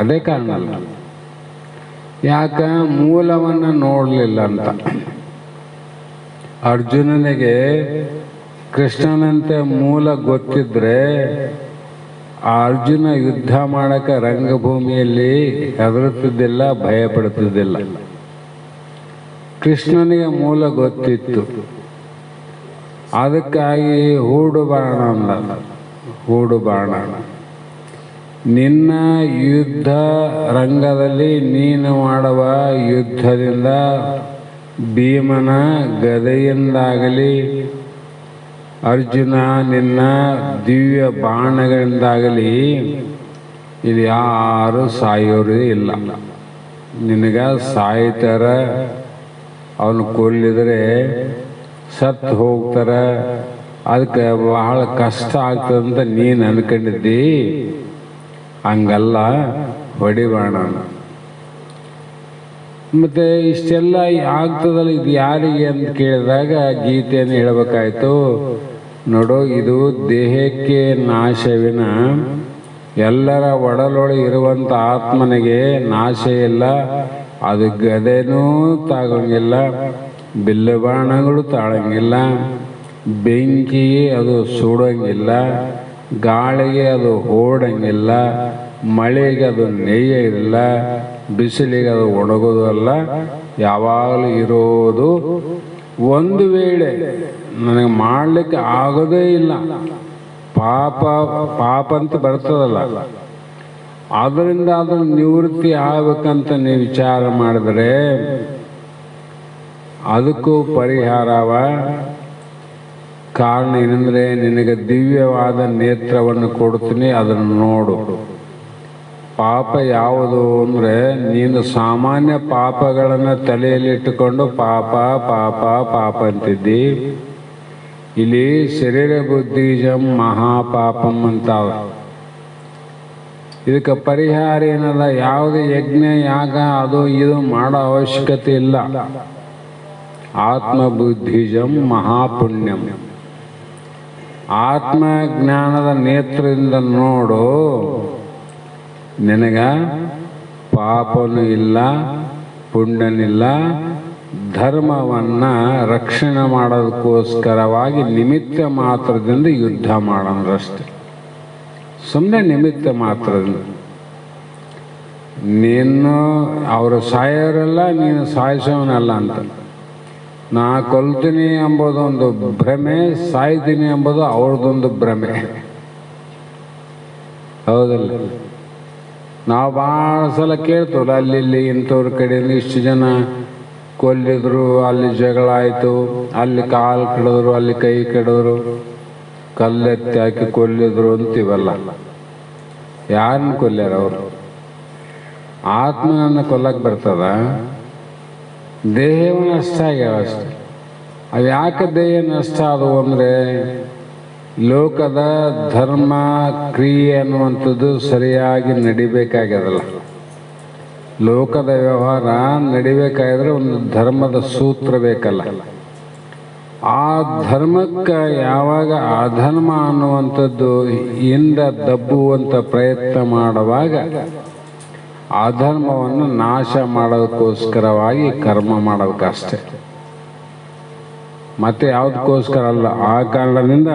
ಅದೇ ಕಾರಣ ಅಲ್ಲ, ಯಾಕ ಮೂಲವನ್ನು ನೋಡಲಿಲ್ಲ ಅಂತ. ಅರ್ಜುನನಿಗೆ ಕೃಷ್ಣನಂತೆ ಮೂಲ ಗೊತ್ತಿದ್ರೆ ಆ ಅರ್ಜುನ ಯುದ್ಧ ಮಾಡಕ್ಕೆ ರಂಗಭೂಮಿಯಲ್ಲಿ ಹೆದರುತ್ತಿದ್ದಿಲ್ಲ, ಭಯ ಪಡುತ್ತಿದ್ದಿಲ್ಲ. ಕೃಷ್ಣನಿಗೆ ಮೂಲ ಗೊತ್ತಿತ್ತು. ಅದಕ್ಕಾಗಿ ಹೂಡು ಬಾಣ ಅಂದ. ಹೂಡು ಬಾಣ, ನಿನ್ನ ಯುದ್ಧ ರಂಗದಲ್ಲಿ ನೀನು ಮಾಡುವ ಯುದ್ಧದಿಂದ ಭೀಮನ ಗದೆಯಿಂದಾಗಲಿ, ಅರ್ಜುನ ನಿನ್ನ ದಿವ್ಯ ಬಾಣಗಳಿಂದಾಗಲಿ ಇಲ್ಲಿ ಯಾರು ಸಾಯೋರೇ ಇಲ್ಲ. ನಿನಗ ಸಾಯ್ತಾರ, ಅವನು ಕೊಲ್ಲಿದ್ರೆ ಸತ್ತು ಹೋಗ್ತಾರ, ಅದಕ್ಕೆ ಬಹಳ ಕಷ್ಟ ಆಗ್ತದಂತ ನೀನು ಅನ್ಕೊಂಡಿದ್ದಿ. ಹಂಗಲ್ಲ, ಹೊಡಿಬಾಣ. ಮತ್ತೆ ಇಷ್ಟೆಲ್ಲ ಆಗ್ತದಲ್ಲ, ಇದು ಯಾರಿಗೆ ಅಂತ ಕೇಳಿದಾಗ ಗೀತೆಯನ್ನು ಹೇಳಬೇಕಾಯ್ತು. ನೋಡು, ಇದು ದೇಹಕ್ಕೆ ನಾಶವಿನ ಎಲ್ಲರ ಒಡಲೊಳಗೆ ಇರುವಂಥ ಆತ್ಮನಿಗೆ ನಾಶ ಇಲ್ಲ. ಅದು ಗದೆನೂ ತಾಗಂಗಿಲ್ಲ, ಬಿಲ್ಲು ಬಾಣಗಳು ತಾಳಂಗಿಲ್ಲ, ಬೆಂಕಿಗೆ ಅದು ಸುಡಂಗಿಲ್ಲ, ಗಾಳಿಗೆ ಅದು ಓಡಂಗಿಲ್ಲ, ಮಳೆಗೆ ಅದು ನೇಯೋದಿಲ್ಲ, ಬಿಸಿಲಿಗೆ ಅದು ಒಣಗೋದು ಅಲ್ಲ. ಯಾವಾಗಲೂ ಇರೋದು ಒಂದು ವೇಳೆ ನನಗೆ ಮಾಡಲಿಕ್ಕೆ ಆಗೋದೇ ಇಲ್ಲ, ಪಾಪ ಅಂತ ಬರ್ತದಲ್ಲ, ಅದರಿಂದ ಅದನ್ನು ನಿವೃತ್ತಿ ಆಗ್ಬೇಕಂತ ನೀವು ವಿಚಾರ ಮಾಡಿದ್ರೆ ಅದಕ್ಕೂ ಪರಿಹಾರವ. ಕಾರಣ ಏನಂದರೆ, ನಿನಗೆ ದಿವ್ಯವಾದ ನೇತ್ರವನ್ನು ಕೊಡ್ತೀನಿ, ಅದನ್ನು ನೋಡು. ಪಾಪ ಯಾವುದು ಅಂದರೆ, ನೀನು ಸಾಮಾನ್ಯ ಪಾಪಗಳನ್ನು ತಲೆಯಲ್ಲಿಟ್ಟುಕೊಂಡು ಪಾಪ ಪಾಪ ಪಾಪ ಅಂತಿದ್ದಿ. ಇಲ್ಲಿ ಶರೀರ ಬುದ್ಧಿಜಂ ಮಹಾಪಾಪಂ ಅಂತಾವ. ಇದಕ್ಕೆ ಪರಿಹಾರ ಏನಲ್ಲ, ಯಾವುದೇ ಯಜ್ಞ ಯಾಗ ಅದು ಇದು ಮಾಡೋ ಅವಶ್ಯಕತೆ ಇಲ್ಲ. ಆತ್ಮಬುದ್ಧಿಜಂ ಮಹಾಪುಣ್ಯಂ. ಆತ್ಮಜ್ಞಾನದ ನೇತ್ರದಿಂದ ನೋಡು, ನಿನಗ ಪಾಪನೂ ಇಲ್ಲ, ಪುಣ್ಯನಿಲ್ಲ. ಧರ್ಮವನ್ನು ರಕ್ಷಣೆ ಮಾಡೋದಕ್ಕೋಸ್ಕರವಾಗಿ ನಿಮಿತ್ತ ಮಾತ್ರದಿಂದ ಯುದ್ಧ ಮಾಡೋದ್ರಷ್ಟೆ. ಸುಮ್ಮನೆ ನಿಮಿತ್ತ ಮಾತ್ರದಿಂದ. ನೀನು ಅವರು ಸಾಯೋರಲ್ಲ, ನೀನು ಸಾಯಿಸೋನಲ್ಲ ಅಂತ. ನಾ ಕೊಲ್ತೀನಿ ಎಂಬುದೊಂದು ಭ್ರಮೆ, ಸಾಯ್ತೀನಿ ಎಂಬುದು ಅವ್ರದ್ದೊಂದು ಭ್ರಮೆ. ಹೌದಲ್ಲ? ನಾವು ಭಾಳ ಸಲ ಕೇಳ್ತೇವಲ್ಲ, ಅಲ್ಲಿ ಇಂಥವ್ರ ಕಡೆಯಿಂದ ಇಷ್ಟು ಜನ ಕೊಲ್ಲಿದ್ರು, ಅಲ್ಲಿ ಜಗಳ ಆಯಿತು, ಅಲ್ಲಿ ಕಾಲು ಕಡಿದ್ರು, ಅಲ್ಲಿ ಕೈ ಕಡಿದ್ರು, ಕಲ್ಲೆತ್ತಿ ಹಾಕಿ ಕೊಲ್ಲಿದ್ರು ಅಂತೀವಲ್ಲ. ಯಾರನ್ನ ಕೊಲ್ಯಾರ ಅವರು? ಆತ್ಮನನ್ನು ಕೊಲ್ಲಕ್ಕೆ ಬರ್ತದ? ದೇಹವ ನಷ್ಟ ಆಗ್ಯಾವ ಅಷ್ಟೆ. ಅದು ಯಾಕೆ ದೇಹ ನಷ್ಟ ಆದವು ಅಂದರೆ, ಲೋಕದ ಧರ್ಮ ಕ್ರಿಯೆ ಅನ್ನುವಂಥದ್ದು ಸರಿಯಾಗಿ ನಡಿಬೇಕಾಗ್ಯದಲ್ಲ. ಲೋಕದ ವ್ಯವಹಾರ ನಡಿಬೇಕಾದ್ರೆ ಒಂದು ಧರ್ಮದ ಸೂತ್ರ ಬೇಕಲ್ಲ. ಆ ಧರ್ಮಕ್ಕೆ ಯಾವಾಗ ಅಧರ್ಮ ಅನ್ನುವಂಥದ್ದು ಇಂದ ದಬ್ಬುವಂಥ ಪ್ರಯತ್ನ ಮಾಡುವಾಗ ಅಧರ್ಮವನ್ನು ನಾಶ ಮಾಡೋದಕ್ಕೋಸ್ಕರವಾಗಿ ಕರ್ಮ ಮಾಡಬೇಕಷ್ಟೆ, ಮತ್ತೆ ಯಾವುದಕ್ಕೋಸ್ಕರ ಅಲ್ಲ. ಆ ಕಾರಣದಿಂದ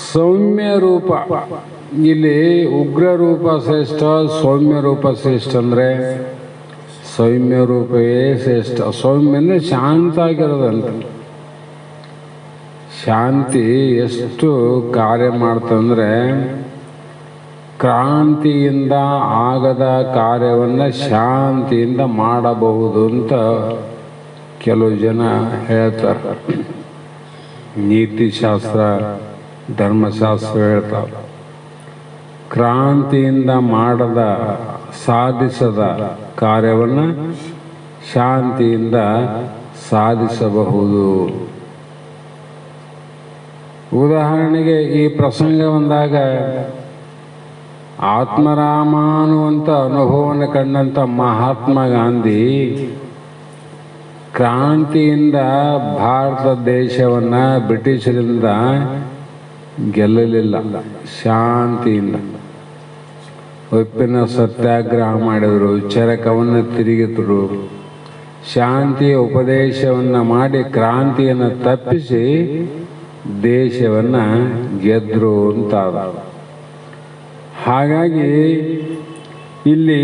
ಸೌಮ್ಯ ರೂಪ, ಇಲ್ಲಿ ಉಗ್ರ ರೂಪ ಶ್ರೇಷ್ಠ, ಸೌಮ್ಯ ರೂಪ ಶ್ರೇಷ್ಠ. ಅಂದರೆ ಸೌಮ್ಯ ರೂಪವೇ ಶ್ರೇಷ್ಠ. ಸೌಮ್ಯ ಅಂದರೆ ಶಾಂತ ಆಗಿರೋದಂತ. ಶಾಂತಿ ಎಷ್ಟು ಕಾರ್ಯ ಮಾಡ್ತಂದ್ರೆ, ಕ್ರಾಂತಿಯಿಂದ ಆಗದ ಕಾರ್ಯವನ್ನು ಶಾಂತಿಯಿಂದ ಮಾಡಬಹುದು ಅಂತ ಕೆಲವು ಜನ ಹೇಳ್ತಾರೆ. ನೀತಿಶಾಸ್ತ್ರ, ಧರ್ಮಶಾಸ್ತ್ರ ಹೇಳ್ತಾರೆ ಕ್ರಾಂತಿಯಿಂದ ಮಾಡದ ಸಾಧಿಸದ ಕಾರ್ಯವನ್ನು ಶಾಂತಿಯಿಂದ ಸಾಧಿಸಬಹುದು. ಉದಾಹರಣೆಗೆ ಈ ಪ್ರಸಂಗ ಬಂದಾಗ ಆತ್ಮರಾಮ ಅನ್ನುವಂಥ ಅನುಭವವನ್ನು ಕಂಡಂಥ ಮಹಾತ್ಮ ಗಾಂಧಿ ಕ್ರಾಂತಿಯಿಂದ ಭಾರತ ದೇಶವನ್ನು ಬ್ರಿಟಿಷರಿಂದ ಗೆಲ್ಲಲಿಲ್ಲ, ಶಾಂತಿಯಿಂದ ಉಪ್ಪಿನ ಸತ್ಯಾಗ್ರಹ ಮಾಡಿದರು, ಚರಕವನ್ನು ತಿರುಗಿದರು, ಶಾಂತಿಯ ಉಪದೇಶವನ್ನು ಮಾಡಿ ಕ್ರಾಂತಿಯನ್ನು ತಪ್ಪಿಸಿ ದೇಶವನ್ನು ಗೆದ್ರು ಅಂತ. ಹಾಗಾಗಿ ಇಲ್ಲಿ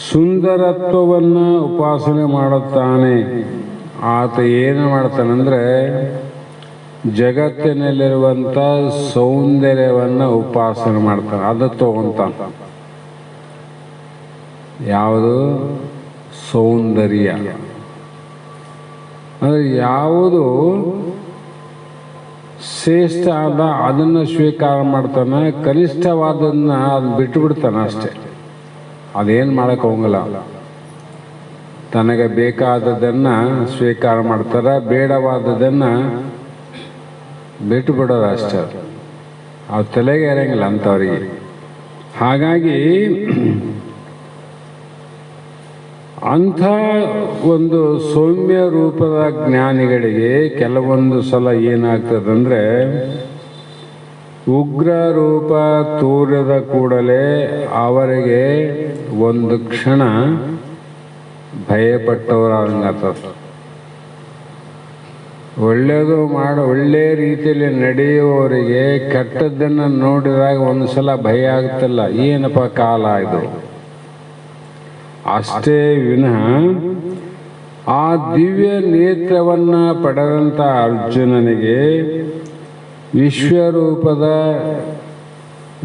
ಸುಂದರತ್ವವನ್ನು ಉಪಾಸನೆ ಮಾಡುತ್ತಾನೆ. ಆತ ಏನು ಮಾಡ್ತಾನಂದರೆ ಜಗತ್ತಿನಲ್ಲಿರುವಂಥ ಸೌಂದರ್ಯವನ್ನು ಉಪಾಸನೆ ಮಾಡ್ತಾನೆ, ಅದು ತಗೊಂತಾನೆ. ಯಾವುದು ಸೌಂದರ್ಯ ಅಂದರೆ ಯಾವುದು ಶ್ರೇಷ್ಠ ಆದ ಅದನ್ನು ಸ್ವೀಕಾರ ಮಾಡ್ತಾನೆ, ಕನಿಷ್ಠವಾದನ್ನ ಅದನ್ನ ಬಿಟ್ಟು ಬಿಡ್ತಾನೆ ಅಷ್ಟೆ. ಅದೇನು ಮಾಡಕ್ಕೆ ಹೋಗಲ್ಲ. ತನಗೆ ಬೇಕಾದದನ್ನು ಸ್ವೀಕಾರ ಮಾಡ್ತಾರೆ, ಬೇಡವಾದದನ್ನು ಬಿಟ್ಟು ಬಿಡೋದು ಅಷ್ಟೇ. ಅವ್ರ ತಲೆಗೆ ಇರಂಗಿಲ್ಲ ಅಂಥವ್ರಿಗೆ. ಹಾಗಾಗಿ ಅಂಥ ಒಂದು ಸೌಮ್ಯ ರೂಪದ ಜ್ಞಾನಿಗಳಿಗೆ ಕೆಲವೊಂದು ಸಲ ಏನಾಗ್ತದಂದರೆ ಉಗ್ರ ರೂಪ ತೋರಿದ ಕೂಡಲೇ ಅವರಿಗೆ ಒಂದು ಕ್ಷಣ ಭಯಪಟ್ಟವರಾಗಂಗಾಗ್ತದೆ. ಒಳ್ಳೆಯದು ಒಳ್ಳೆ ರೀತಿಯಲ್ಲಿ ನಡೆಯುವವರಿಗೆ ಕೆಟ್ಟದ್ದನ್ನು ನೋಡಿದಾಗ ಒಂದು ಸಲ ಭಯ ಆಗುತ್ತಲ್ಲ, ಏನಪ್ಪ ಕಾಲ ಇದು ಅಷ್ಟೇ ವಿನಃ ಆ ದಿವ್ಯ ನೇತ್ರವನ್ನು ಪಡೆದಂಥ ಅರ್ಜುನನಿಗೆ ವಿಶ್ವರೂಪದ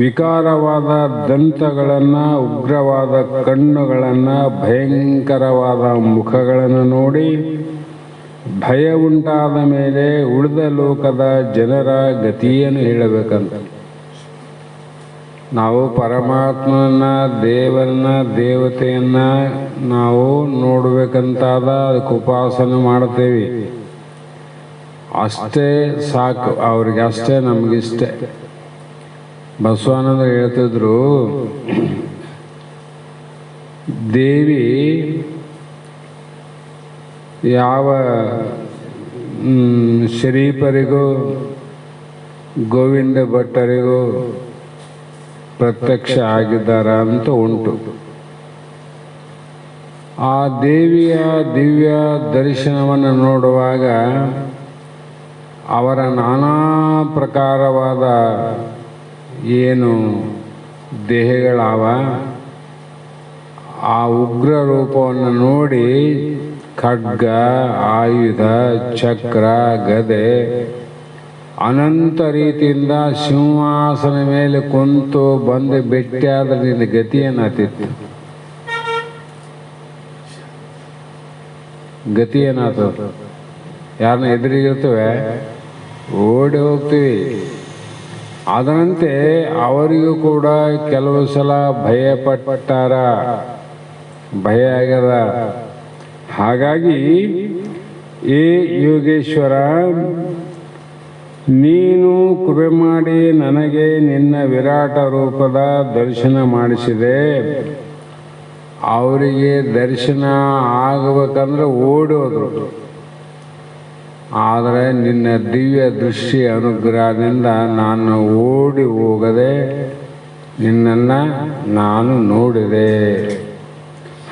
ವಿಕಾರವಾದ ದಂತಗಳನ್ನು, ಉಗ್ರವಾದ ಕಣ್ಣುಗಳನ್ನು, ಭಯಂಕರವಾದ ಮುಖಗಳನ್ನು ನೋಡಿ ಭಯ ಉಂಟಾದ ಮೇಲೆ ಉಳಿದ ಲೋಕದ ಜನರ ಗತಿಯನ್ನು ಹೇಳಬೇಕಂತ. ನಾವು ಪರಮಾತ್ಮನ, ದೇವರನ್ನ, ದೇವತೆಯನ್ನು ನಾವು ನೋಡಬೇಕಂತಾದ ಅದಕ್ಕೆ ಉಪಾಸನೆ ಮಾಡ್ತೇವೆ. ಅಷ್ಟೇ ಸಾಕು, ಅವ್ರಿಗೆ ಅಷ್ಟೇ, ನಮಗಿಷ್ಟೇ. ಬಸವಾನಂದರು ಹೇಳ್ತಿದ್ರು, ದೇವಿ ಯಾವ ಶರೀಫರಿಗೂ ಗೋವಿಂದ ಭಟ್ಟರಿಗೂ ಪ್ರತ್ಯಕ್ಷ ಆಗಿದ್ದಾರ ಅಂತ ಉಂಟು. ಆ ದೇವಿಯ ದಿವ್ಯ ದರ್ಶನವನ್ನು ನೋಡುವಾಗ ಅವರ ನಾನಾ ಪ್ರಕಾರವಾದ ಏನು ದೇಹಗಳಾವ ಆ ಉಗ್ರ ರೂಪವನ್ನು ನೋಡಿ ಖಡ್ಗ, ಆಯುಧ, ಚಕ್ರ, ಗದೆ ಅನಂತ ರೀತಿಯಿಂದ ಸಿಂಹಾಸನ ಮೇಲೆ ಕುಂತು ಬಂದು ಭೇಟಿಯಾದ್ರೆ ನಿನ್ನ ಗತಿ ಏನಾಗ್ತಿತ್ತು? ಗತಿ ಏನಾಗ್ತದೆ? ಯಾರನ್ನ ಎದುರಿಗಿರ್ತವೆ ಓಡಿ ಹೋಗ್ತೀವಿ. ಅದರಂತೆ ಅವರಿಗೂ ಕೂಡ ಕೆಲವು ಸಲ ಭಯಪಟ್ಟಾರ, ಭಯ ಆಗ್ಯದ. ಹಾಗಾಗಿ ಏ ಯೋಗೇಶ್ವರ, ನೀನು ಕೃಪೆ ಮಾಡಿ ನನಗೆ ನಿನ್ನ ವಿರಾಟ ರೂಪದ ದರ್ಶನ ಮಾಡಿಸಿದೆ. ಅವರಿಗೆ ದರ್ಶನ ಆಗಬೇಕಂದ್ರೆ ಓಡಿ ಹೋದ್ರು. ಆದರೆ ನಿನ್ನ ದಿವ್ಯ ದೃಷ್ಟಿ ಅನುಗ್ರಹದಿಂದ ನಾನು ಓಡಿ ಹೋಗದೆ ನಿನ್ನನ್ನು ನಾನು ನೋಡಿದೆ.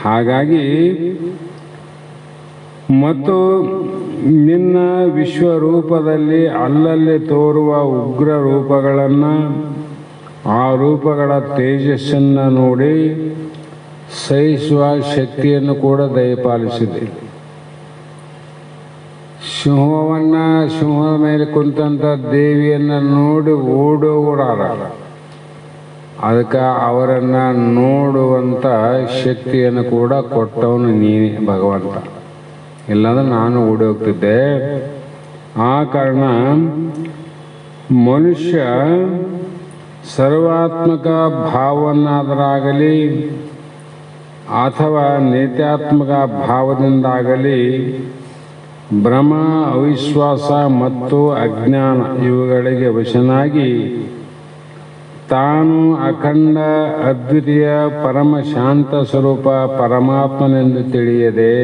ಹಾಗಾಗಿ ಮತ್ತು ನಿನ್ನ ವಿಶ್ವರೂಪದಲ್ಲಿ ಅಲ್ಲಲ್ಲಿ ತೋರುವ ಉಗ್ರ ರೂಪಗಳನ್ನು, ಆ ರೂಪಗಳ ತೇಜಸ್ಸನ್ನು ನೋಡಿ ಸಹಿಸುವ ಶಕ್ತಿಯನ್ನು ಕೂಡ ದಯಪಾಲಿಸಿದೆ. ಸಿಂಹದ ಮೇಲೆ ಕುಂತಂಥ ದೇವಿಯನ್ನು ನೋಡಿ ಓಡೋರಾರ. ಅದಕ್ಕೆ ಅವರನ್ನು ನೋಡುವಂಥ ಶಕ್ತಿಯನ್ನು ಕೂಡ ಕೊಟ್ಟವನು ನೀನೇ ಭಗವಂತ. ಇಲ್ಲಾಂದ್ರೆ ನಾನು ಓಡಿ ಹೋಗ್ತಿದ್ದೆ. ಆ ಕಾರಣ ಮನುಷ್ಯ ಸರ್ವಾತ್ಮಕ ಭಾವನಾದರಾಗಲಿ ಅಥವಾ ನಿತ್ಯಾತ್ಮಕ ಭಾವದಿಂದಾಗಲಿ ಭ್ರಮ, ಅವಿಶ್ವಾಸ ಮತ್ತು ಅಜ್ಞಾನ ಇವುಗಳಿಗೆ ವಶನಾಗಿ ತಾನು ಅಖಂಡ ಅದ್ವಿತೀಯ ಪರಮ ಶಾಂತ ಸ್ವರೂಪ ಪರಮಾತ್ಮನೆಂದು ತಿಳಿಯದೆ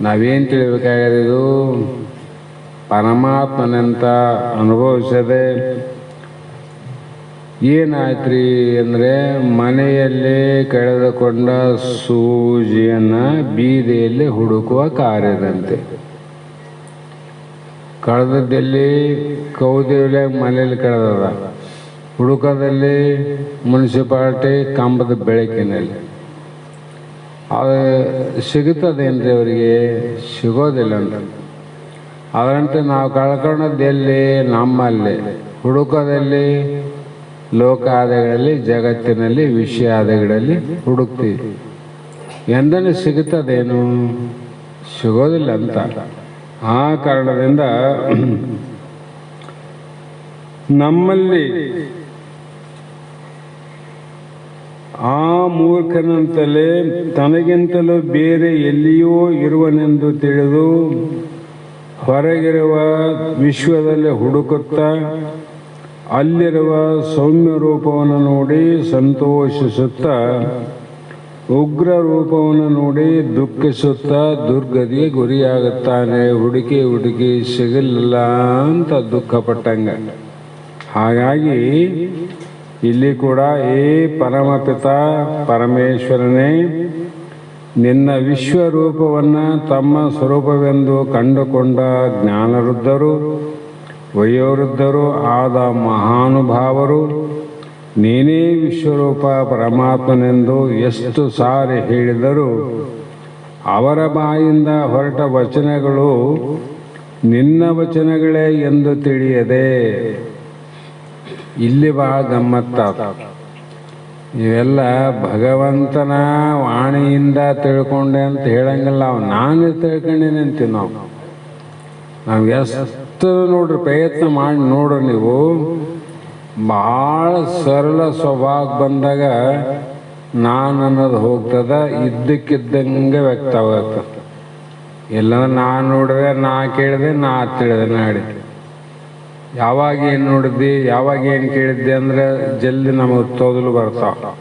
ನಾವೇನು ತಿಳಿಬೇಕಾಗಿದೆ? ಇದು ಪರಮಾತ್ಮನಂತ ಅನುಭವಿಸದೆ ಏನಾಯ್ತ್ರಿ ಅಂದರೆ, ಮನೆಯಲ್ಲೇ ಕಳೆದುಕೊಂಡ ಸೂಜಿಯನ್ನು ಬೀದಿಯಲ್ಲಿ ಹುಡುಕುವ ಕಾರ್ಯದಂತೆ. ಕಳೆದದ್ದಲ್ಲಿ ಕೌದೇವ್ಯಾಗ ಮನೆಯಲ್ಲಿ ಕಳೆದದ, ಹುಡುಕದಲ್ಲಿ ಮುನ್ಸಿಪಾಲ್ಟಿ ಕಂಬದ ಬೆಳಕಿನಲ್ಲಿ. ಅದು ಸಿಗುತ್ತದೇನ್ರಿ ಅವರಿಗೆ? ಸಿಗೋದಿಲ್ಲ ಅಂತ. ಅದರಂತೆ ನಾವು ಕಳ್ಕೊಂಡದ್ದು ಎಲ್ಲಿ? ನಮ್ಮಲ್ಲಿ. ಹುಡುಕೋದಲ್ಲಿ ಲೋಕಾದಿಗಳಲ್ಲಿ, ಜಗತ್ತಿನಲ್ಲಿ, ವಿಷಯಾದಿಗಳಲ್ಲಿ ಹುಡುಕ್ತೀವಿ. ಎಂದನೇ ಸಿಗುತ್ತದೇನು? ಸಿಗೋದಿಲ್ಲ ಅಂತ. ಆ ಕಾರಣದಿಂದ ನಮ್ಮಲ್ಲಿ ಆ ಮೂರ್ಖನಂತಲೇ ತನಗಿಂತಲೂ ಬೇರೆ ಎಲ್ಲಿಯೋ ಇರುವನೆಂದು ತಿಳಿದು ಹೊರಗಿರುವ ವಿಶ್ವದಲ್ಲಿ ಹುಡುಕುತ್ತಾ ಅಲ್ಲಿರುವ ಸೌಮ್ಯ ರೂಪವನ್ನು ನೋಡಿ ಸಂತೋಷಿಸುತ್ತಾ, ಉಗ್ರ ರೂಪವನ್ನು ನೋಡಿ ದುಃಖಿಸುತ್ತಾ ದುರ್ಗತಿಗೆ ಗುರಿಯಾಗುತ್ತಾನೆ. ಹುಡುಕಿ ಹುಡುಕಿ ಸಿಗಲಿಲ್ಲ ಅಂತ ದುಃಖಪಟ್ಟಂಗ. ಹಾಗಾಗಿ ಇಲ್ಲಿ ಕೂಡ ಏ ಪರಮಪಿತ ಪರಮೇಶ್ವರನೇ, ನಿನ್ನ ವಿಶ್ವರೂಪವನ್ನು ತಮ್ಮ ಸ್ವರೂಪವೆಂದು ಕಂಡುಕೊಂಡ ಜ್ಞಾನವೃದ್ಧರು, ವಯೋವೃದ್ಧರು ಆದ ಮಹಾನುಭಾವರು ನೀನೇ ವಿಶ್ವರೂಪ ಪರಮಾತ್ಮನೆಂದು ಎಷ್ಟು ಸಾರಿ ಹೇಳಿದರೂ ಅವರ ಬಾಯಿಂದ ಹೊರಟ ವಚನಗಳು ನಿನ್ನ ವಚನಗಳೇ ಎಂದು ತಿಳಿಯದೆ, ಇಲ್ಲಿ ಭಾಳ ಗಮ್ಮತ್ತಾದ. ಇವೆಲ್ಲ ಭಗವಂತನ ವಾಣಿಯಿಂದ ತಿಳ್ಕೊಂಡೆ ಅಂತ ಹೇಳಂಗಿಲ್ಲ. ನಾನು ತಿಳ್ಕೊಂಡೇನೆ ಅಂತೀವಿ ನಾವು ಎಷ್ಟು ನೋಡ್ರಿ, ಪ್ರಯತ್ನ ಮಾಡಿ ನೋಡ್ರಿ ನೀವು. ಭಾಳ ಸರಳ ಸ್ವಭಾವ ಬಂದಾಗ ನಾನು ಅನ್ನೋದು ಹೋಗ್ತದ, ಇದ್ದಕ್ಕಿದ್ದಂಗೆ ವ್ಯಕ್ತ ಆಗುತ್ತೆ. ಇಲ್ಲಾಂದ್ರೆ ನಾನು ನೋಡಿದೆ, ನಾ ಕೇಳಿದೆ, ನಾ ತಿಳಿದೆ, ನಾಡಿ ಯಾವಾಗ ಏನು ನೋಡಿದ್ದಿ, ಯಾವಾಗ ಏನು ಕೇಳಿದ್ದೆ ಅಂದರೆ ಜಲ್ದಿ ನಮಗೆ ತೋದಲು ಬರ್ತಾವ.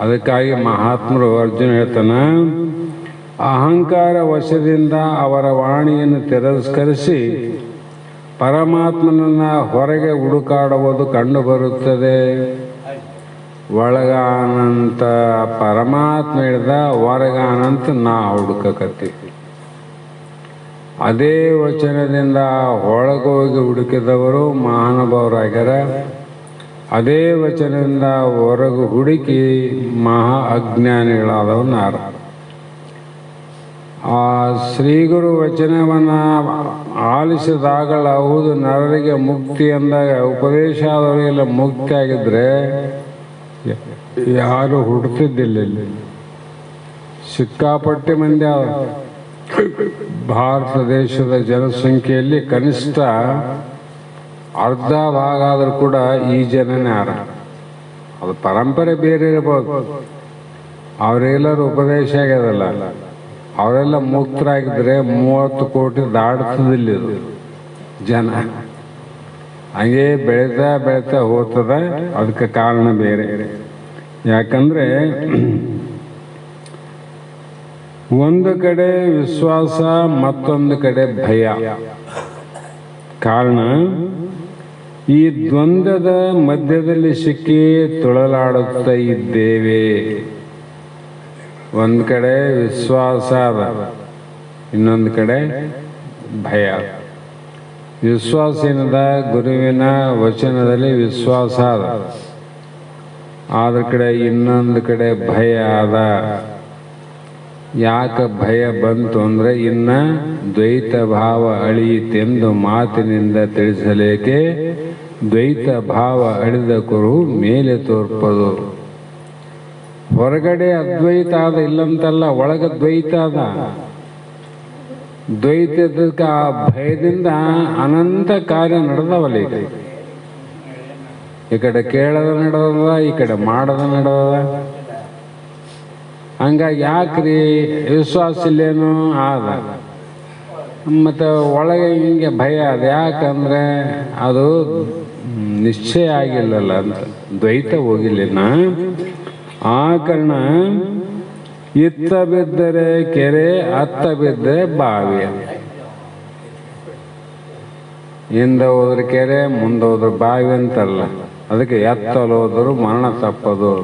ಅದಕ್ಕಾಗಿ ಮಹಾತ್ಮರು ಅರ್ಜುನ ಹೇಳ್ತಾನ, ಅಹಂಕಾರ ವಶದಿಂದ ಅವರ ವಾಣಿಯನ್ನು ತಿರಸ್ಕರಿಸಿ ಪರಮಾತ್ಮನನ್ನ ಹೊರಗೆ ಹುಡುಕಾಡುವುದು ಕಂಡುಬರುತ್ತದೆ. ಒಳಗಾನಂತ ಪರಮಾತ್ಮ ಹಿಡ್ದ, ಹೊರಗಾನಂತ ನಾ ಹುಡುಕಕತ್ತೀವಿ. ಅದೇ ವಚನದಿಂದ ಒಳಗೋಗಿ ಹುಡುಕಿದವರು ಮಹಾನುಭಾವರಾಗ್ಯಾರ. ಅದೇ ವಚನದಿಂದ ಹೊರಗು ಹುಡುಕಿ ಮಹಾ ಅಜ್ಞಾನಿಗಳಾದವು ನಾರ. ಆ ಶ್ರೀಗುರು ವಚನವನ್ನು ಆಲಿಸಿದಾಗಲ ಹೌದು ನರರಿಗೆ ಮುಕ್ತಿ ಅಂದಾಗ, ಉಪದೇಶ ಆದವರಿಗೆಲ್ಲ ಮುಕ್ತಿ ಆಗಿದ್ರೆ ಯಾರು ಹುಡುಕ್ತಿದ್ದಿಲ್ಲ. ಇಲ್ಲಿ ಸಿಕ್ಕಾಪಟ್ಟೆ ಮಂದಿ ಭಾರತ ದೇಶದ ಜನಸಂಖ್ಯೆಯಲ್ಲಿ ಕನಿಷ್ಠ ಅರ್ಧ ಭಾಗ ಆದರೂ ಕೂಡ ಈ ಜನನೇ ಯಾರ. ಅದು ಪರಂಪರೆ ಬೇರೆ ಇರ್ಬೋದು, ಅವರೆಲ್ಲರೂ ಉಪದೇಶ ಆಗ್ಯದಲ್ಲ, ಅವರೆಲ್ಲ ಮುಕ್ತರಾಗಿದ್ರೆ 30 ಕೋಟಿ ದಾಡ್ತದಿಲ್ಲ ಇದು ಜನ. ಹಂಗೆ ಬೆಳೀತಾ ಬೆಳೀತಾ ಹೋಗ್ತದ. ಅದಕ್ಕೆ ಕಾರಣ ಬೇರೆ. ಯಾಕಂದ್ರೆ ಒಂದು ಕಡೆ ವಿಶ್ವಾಸ, ಮತ್ತೊಂದು ಕಡೆ ಭಯ. ಕಾರಣ ಈ ದ್ವಂದ್ವದ ಮಧ್ಯದಲ್ಲಿ ಸಿಕ್ಕಿ ತುಳಲಾಡುತ್ತಾ ಇದ್ದೇವೆ. ಒಂದು ಕಡೆ ವಿಶ್ವಾಸ ಅದ, ಇನ್ನೊಂದು ಕಡೆ ಭಯ. ವಿಶ್ವಾಸ ಏನದ? ಗುರುವಿನ ವಚನದಲ್ಲಿ ವಿಶ್ವಾಸ ಅದ. ಆದ್ರ ಕಡೆ ಇನ್ನೊಂದು ಕಡೆ ಭಯ ಅದ. ಯಾಕೆ ಭಯ ಬಂತು ಅಂದರೆ, ಇನ್ನ ದ್ವೈತ ಭಾವ ಅಳಿಯಿತೆಂದು ಮಾತಿನಿಂದ ತಿಳಿಸಲೇಕೆ ದ್ವೈತ ಭಾವ ಅಳಿದ ಕುರು ಮೇಲೆ ತೋರ್ಪದು. ಹೊರಗಡೆ ಅದ್ವೈತ ಆದ ಇಲ್ಲಂತಲ್ಲ, ಒಳಗ ದ್ವೈತ ಅದ. ದ್ವೈತದಕ್ಕೆ ಆ ಭಯದಿಂದ ಅನಂತ ಕಾರ್ಯ ನಡೆದವಲ್ಲ. ಈಗ ಈ ಕಡೆ ಕೇಳದ ನಡೆದದ, ಈ ಕಡೆ ಮಾಡದ ನಡೆದದ. ಹಂಗಾಗಿ ಯಾಕ್ರಿ ವಿಶ್ವಾಸ ಇಲ್ಲೇನು ಆದ, ಮತ್ತು ಒಳಗೆ ಹಿಂಗೆ ಭಯ ಅದ. ಯಾಕಂದ್ರೆ ಅದು ನಿಶ್ಚಯ ಆಗಿಲ್ಲಲ್ಲ ಅಂತ, ದ್ವೈತ ಹೋಗಿಲ್ಲ. ಆ ಕಾರಣ ಇತ್ತ ಬಿದ್ದರೆ ಕೆರೆ, ಅತ್ತ ಬಿದ್ದರೆ ಬಾವಿ. ಹಿಂದೆ ಹೋದ್ರೆ ಕೆರೆ, ಮುಂದೆ ಹೋದ್ರೆ ಬಾವಿ ಅಂತಲ್ಲ. ಅದಕ್ಕೆ ಎತ್ತಲೋದ್ರು ಮರಣ ತಪ್ಪದು.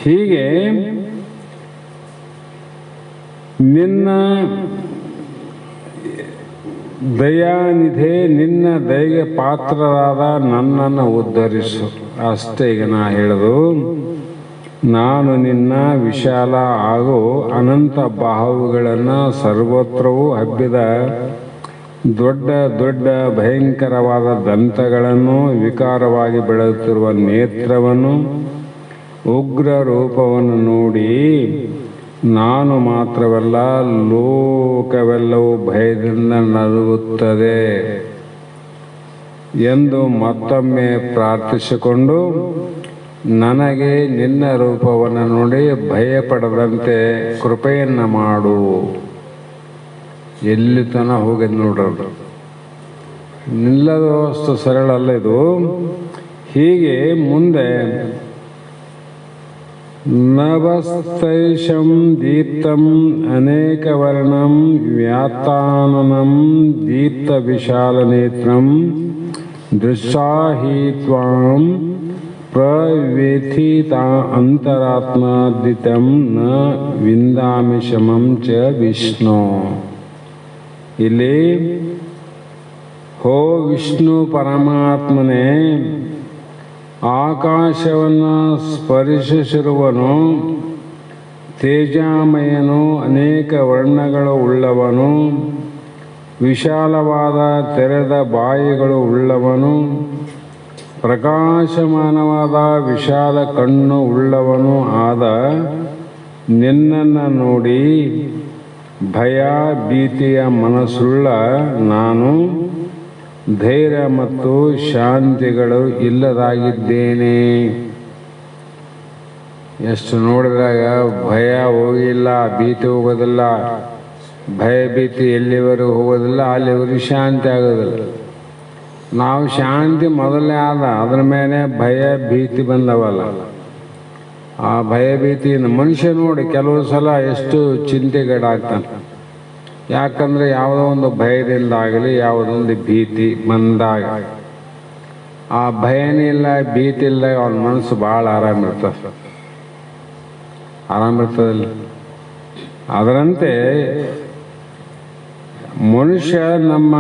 ಹೀಗೆ ನಿನ್ನ ದಯಾನಿಧೆ, ನಿನ್ನ ದಯೆಗೆ ಪಾತ್ರರಾದ ನನ್ನನ್ನು ಉದ್ಧರಿಸು. ಅಷ್ಟೇ ಈಗ ನಾ ಹೇಳೋದು. ನಾನು ನಿನ್ನ ವಿಶಾಲ ಹಾಗೂ ಅನಂತ ಬಾಹುಗಳನ್ನು, ಸರ್ವತ್ರವೂ ಹಬ್ಬಿದ ದೊಡ್ಡ ದೊಡ್ಡ ಭಯಂಕರವಾದ ದಂತಗಳನ್ನು, ವಿಕಾರವಾಗಿ ಬೆಳೆಯುತ್ತಿರುವ ನೇತ್ರವನ್ನು, ಉಗ್ರ ರೂಪವನ್ನು ನೋಡಿ ನಾನು ಮಾತ್ರವಲ್ಲ ಲೋಕವೆಲ್ಲವೂ ಭಯದಿಂದ ನಡುಗುತ್ತದೆ ಎಂದು ಮತ್ತೊಮ್ಮೆ ಪ್ರಾರ್ಥಿಸಿಕೊಂಡು, ನನಗೆ ನಿನ್ನ ರೂಪವನ್ನು ನೋಡಿ ಭಯಪಡದಂತೆ ಕೃಪೆಯನ್ನು ಮಾಡು. ಎಲ್ಲಿ ತನ ಹೋಗಿ ನೋಡೋದು, ನಿಲ್ಲದ ವಸ್ತು ಸರಳ ಅಲ್ಲ ಇದು. ಹೀಗೆ ಮುಂದೆ ನಭಸ್ತೈಷಂ ದೀಪ್ತಂ ಅನೇಕವರ್ಣಂ ವ್ಯಾತಾನನಂ ದೀಪ್ತ ವಿಶಾಲನೇತ್ರಂ ದೃಶ್ಯಾಹಿ ತ್ವಾಂ ಪ್ರವೇಥಿತ ಅಂತರಾತ್ಮಾದಿತಂ ನ ವಿಂದಾಮಿ ಶಮಂ ಚ ವಿಷ್ಣು. ಇಲ್ಲಿ ಹೋ ವಿಷ್ಣು ಪರಮಾತ್ಮನೇ, ಆಕಾಶವನ್ನು ಸ್ಪರ್ಶಿಸಿರುವನು, ತೇಜಾಮಯನು, ಅನೇಕ ವರ್ಣಗಳು ಉಳ್ಳವನು, ವಿಶಾಲವಾದ ತೆರೆದ ಬಾಯಿಗಳು ಉಳ್ಳವನು, ಪ್ರಕಾಶಮಾನವಾದ ವಿಶಾಲ ಕಣ್ಣು ಉಳ್ಳವನು ಆದ ನಿನ್ನನ್ನು ನೋಡಿ ಭಯ ಭೀತಿಯ ಮನಸ್ಸುಳ್ಳ ನಾನು ಧೈರ್ಯ ಮತ್ತು ಶಾಂತಿಗಳು ಇಲ್ಲದಾಗಿದ್ದೇನೆ. ಎಷ್ಟು ನೋಡಿದಾಗ ಭಯ ಹೋಗಿಲ್ಲ, ಭೀತಿ ಹೋಗೋದಿಲ್ಲ. ಭಯ ಭೀತಿ ಎಲ್ಲಿವರೆಗೂ ಹೋಗೋದಿಲ್ಲ, ಅಲ್ಲಿವರೆಗೂ ಶಾಂತಿ ಆಗೋದಿಲ್ಲ. ನಾವು ಶಾಂತಿ ಮೊದಲೇ ಆದ, ಅದ್ರ ಮೇಲೆ ಭಯ ಭೀತಿ ಬಂದವಲ್ಲ. ಆ ಭಯ ಭೀತಿಯಿಂದ ಮನುಷ್ಯ ನೋಡಿ ಕೆಲವು ಸಲ ಎಷ್ಟು ಚಿಂತೆಗೀಡಾಗ್ತಾನೆ. ಯಾಕಂದ್ರೆ ಯಾವುದೋ ಒಂದು ಭಯದಿಂದ ಆಗಲಿ, ಯಾವುದೊಂದು ಭೀತಿ ಬಂದಾಗ, ಆ ಭಯನೇ ಇಲ್ಲ, ಭೀತಿ ಇಲ್ಲ, ಅವನ ಮನಸ್ಸು ಭಾಳ ಆರಾಮಿರ್ತದಿಲ್ಲ. ಅದರಂತೆ ಮನುಷ್ಯ ನಮ್ಮ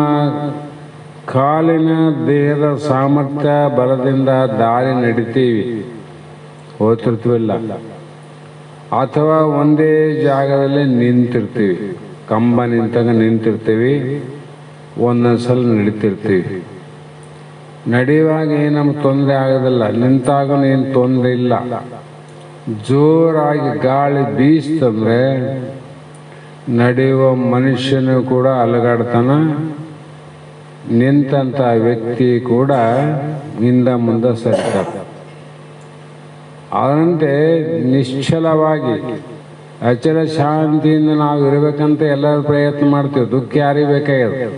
ಕಾಲಿನ ದೇಹದ ಸಾಮರ್ಥ್ಯ ಬಲದಿಂದ ದಾರಿ ನಡಿತೀವಿ, ಹೋಗ್ತಿರ್ತೀವಿಲ್ಲ, ಅಥವಾ ಒಂದೇ ಜಾಗದಲ್ಲಿ ನಿಂತಿರ್ತೀವಿ. ಕಂಬ ನಿಂತಾಗ ನಿಂತಿರ್ತೀವಿ, ಒಂದೊಂದು ಸಲ ನಡಿತಿರ್ತೀವಿ. ನಡೆಯುವಾಗ ಏನು ನಮ್ಗೆ ತೊಂದರೆ ಆಗೋದಿಲ್ಲ, ನಿಂತಾಗ ಏನು ತೊಂದರೆ ಇಲ್ಲ. ಜೋರಾಗಿ ಗಾಳಿ ಬೀಸ್ತಂದ್ರೆ ನಡೆಯುವ ಮನುಷ್ಯನು ಕೂಡ ಅಲಗಾಡ್ತಾನ, ನಿಂತಂಥ ವ್ಯಕ್ತಿ ಕೂಡ ಹಿಂದ ಮುಂದೆ ಸರಿತಾರೆ. ಅದರಂತೆ ನಿಶ್ಚಲವಾಗಿ ಅಚಲ ಶಾಂತಿಯಿಂದ ನಾವು ಇರಬೇಕಂತ ಎಲ್ಲರೂ ಪ್ರಯತ್ನ ಮಾಡ್ತೀವಿ. ದುಃಖ ಯಾರಿಗೆ ಬೇಕಾಗ್ಯದ?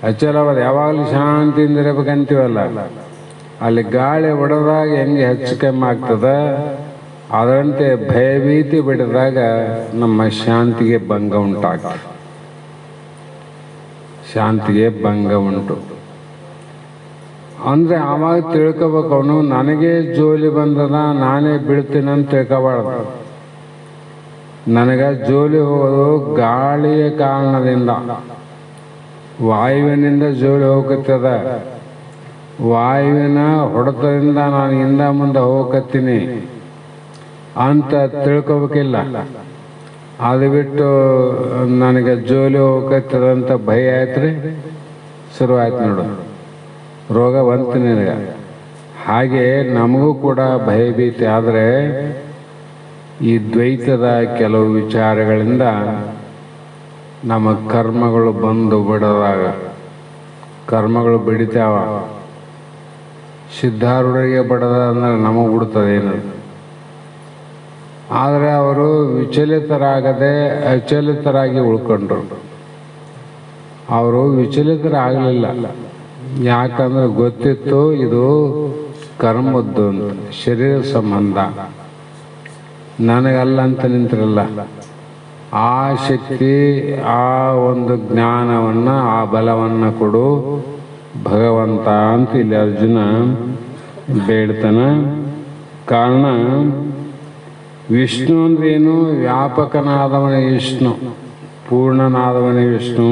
ಅಚಲವಾದ ಯಾವಾಗಲೂ ಶಾಂತಿಯಿಂದ ಇರಬೇಕಂತೀವಲ್ಲ, ಅಲ್ಲಿ ಗಾಳಿ ಹೊಡೆದಾಗ ಹೆಂಗೆ ಹೆಚ್ಚು ಕಮ್ಮಿ ಆಗ್ತದ, ಅದರಂತೆ ಭಯಭೀತಿ ಬಿಡಿದಾಗ ನಮ್ಮ ಶಾಂತಿಗೆ ಭಂಗ ಉಂಟಾಗ್ತದೆ. ಶಾಂತಿಗೆ ಭಂಗ ಉಂಟು ಅಂದರೆ ಆವಾಗ ತಿಳ್ಕೊಬೇಕು, ಅವನು ನನಗೆ ಜೋಲಿ ಬಂದದ, ನಾನೇ ಬೀಳ್ತೀನಿ ಅಂತ ತಿಳ್ಕೊಬಾರ್ದು. ನನಗೆ ಜೋಲಿ ಹೋಗೋದು ಗಾಳಿಯ ಕಾರಣದಿಂದ, ವಾಯುವಿನಿಂದ ಜೋಲಿ ಹೋಗತ್ತದ. ವಾಯುವಿನ ಹೊಡೆತದಿಂದ ನಾನು ಹಿಂದ ಮುಂದೆ ಹೋಗತ್ತೀನಿ ಅಂತ ತಿಳ್ಕೊಬೇಕಿಲ್ಲ. ಅದು ಬಿಟ್ಟು ನನಗೆ ಜೋಲಿ ಹೋಗತ್ತದಂತ ಭಯ ಆಯ್ತು ರೀ, ಶುರು ಆಯ್ತು ನೋಡು. ರೋಗ ಬಂತು ನಿನಗೆ. ಹಾಗೆ ನಮಗೂ ಕೂಡ ಭಯಭೀತಿ ಆದರೆ ಈ ದ್ವೈತದ ಕೆಲವು ವಿಚಾರಗಳಿಂದ ನಮ್ಮ ಕರ್ಮಗಳು ಬಂದು ಬಿಡೋದಾಗ ಕರ್ಮಗಳು ಬಿಡಿತಾವ. ಸಿದ್ಧಾರೂಢರಿಗೆ ಬಡದ ಅಂದ್ರೆ ನಮಗೆ ಬಿಡ್ತದೇನು. ಆದರೆ ಅವರು ವಿಚಲಿತರಾಗದೆ ಅಚಲಿತರಾಗಿ ಉಳ್ಕೊಂಡ್ರು. ಅವರು ವಿಚಲಿತರಾಗಲಿಲ್ಲ. ಯಾಕಂದ್ರೆ ಗೊತ್ತಿತ್ತು ಇದು ಕರ್ಮದ್ದು ಅಂತ, ಶರೀರ ಸಂಬಂಧ, ನನಗಲ್ಲ ಅಂತ ನಿಂತಿರಲ್ಲ. ಆ ಶಕ್ತಿ, ಆ ಒಂದು ಜ್ಞಾನವನ್ನು, ಆ ಬಲವನ್ನು ಕೊಡು ಭಗವಂತ ಅಂತ ಇಲ್ಲಿ ಅರ್ಜುನ ಬೇಡ್ತಾನ. ಕಾರಣ ವಿಷ್ಣು ಅಂದ್ರೇನು? ವ್ಯಾಪಕನಾದವನೇ ವಿಷ್ಣು, ಪೂರ್ಣನಾದವನೇ ವಿಷ್ಣು.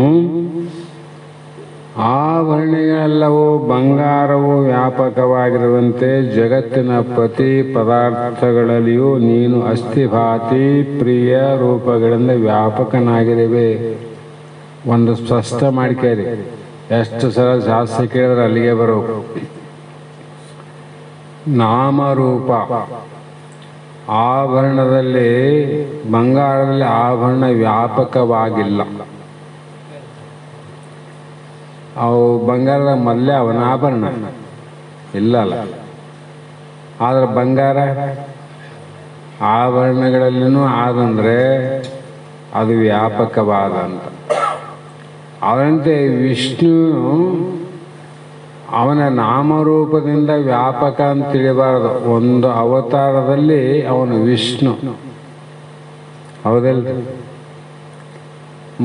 ಆಭರಣಗಳೆಲ್ಲವೂ ಬಂಗಾರವು ವ್ಯಾಪಕವಾಗಿರುವಂತೆ ಜಗತ್ತಿನ ಪ್ರತಿ ಪದಾರ್ಥಗಳಲ್ಲಿಯೂ ನೀನು ಅಸ್ಥಿಭಾತಿ ಪ್ರಿಯ ರೂಪಗಳಿಂದ ವ್ಯಾಪಕನಾಗಿರುವೆ. ಒಂದು ಸ್ಪಷ್ಟ ಮಾಡ್ಕೇರಿ. ಎಷ್ಟು ಸಲ ಶಾಸ್ತ್ರ ಕೇಳಿದ್ರೆ ಅಲ್ಲಿಗೆ ಬರೋ ನಾಮರೂಪ. ಆಭರಣದಲ್ಲಿ, ಬಂಗಾರದಲ್ಲಿ ಆಭರಣ ವ್ಯಾಪಕವಾಗಿಲ್ಲ. ಅವು ಬಂಗಾರದ ಮೊದಲೇ ಅವನ ಆಭರಣ ಇಲ್ಲಲ್ಲ. ಆದರೆ ಬಂಗಾರ ಆಭರಣಗಳಲ್ಲಿನೂ ಆದಂದ್ರೆ ಅದು ವ್ಯಾಪಕವಾದಂತ. ಅವರಂತೆ ವಿಷ್ಣು ಅವನ ನಾಮರೂಪದಿಂದ ವ್ಯಾಪಕ ಅಂತ ತಿಳಿಬಾರದು. ಒಂದು ಅವತಾರದಲ್ಲಿ ಅವನು ವಿಷ್ಣು, ಹೌದಲ್ರಿ?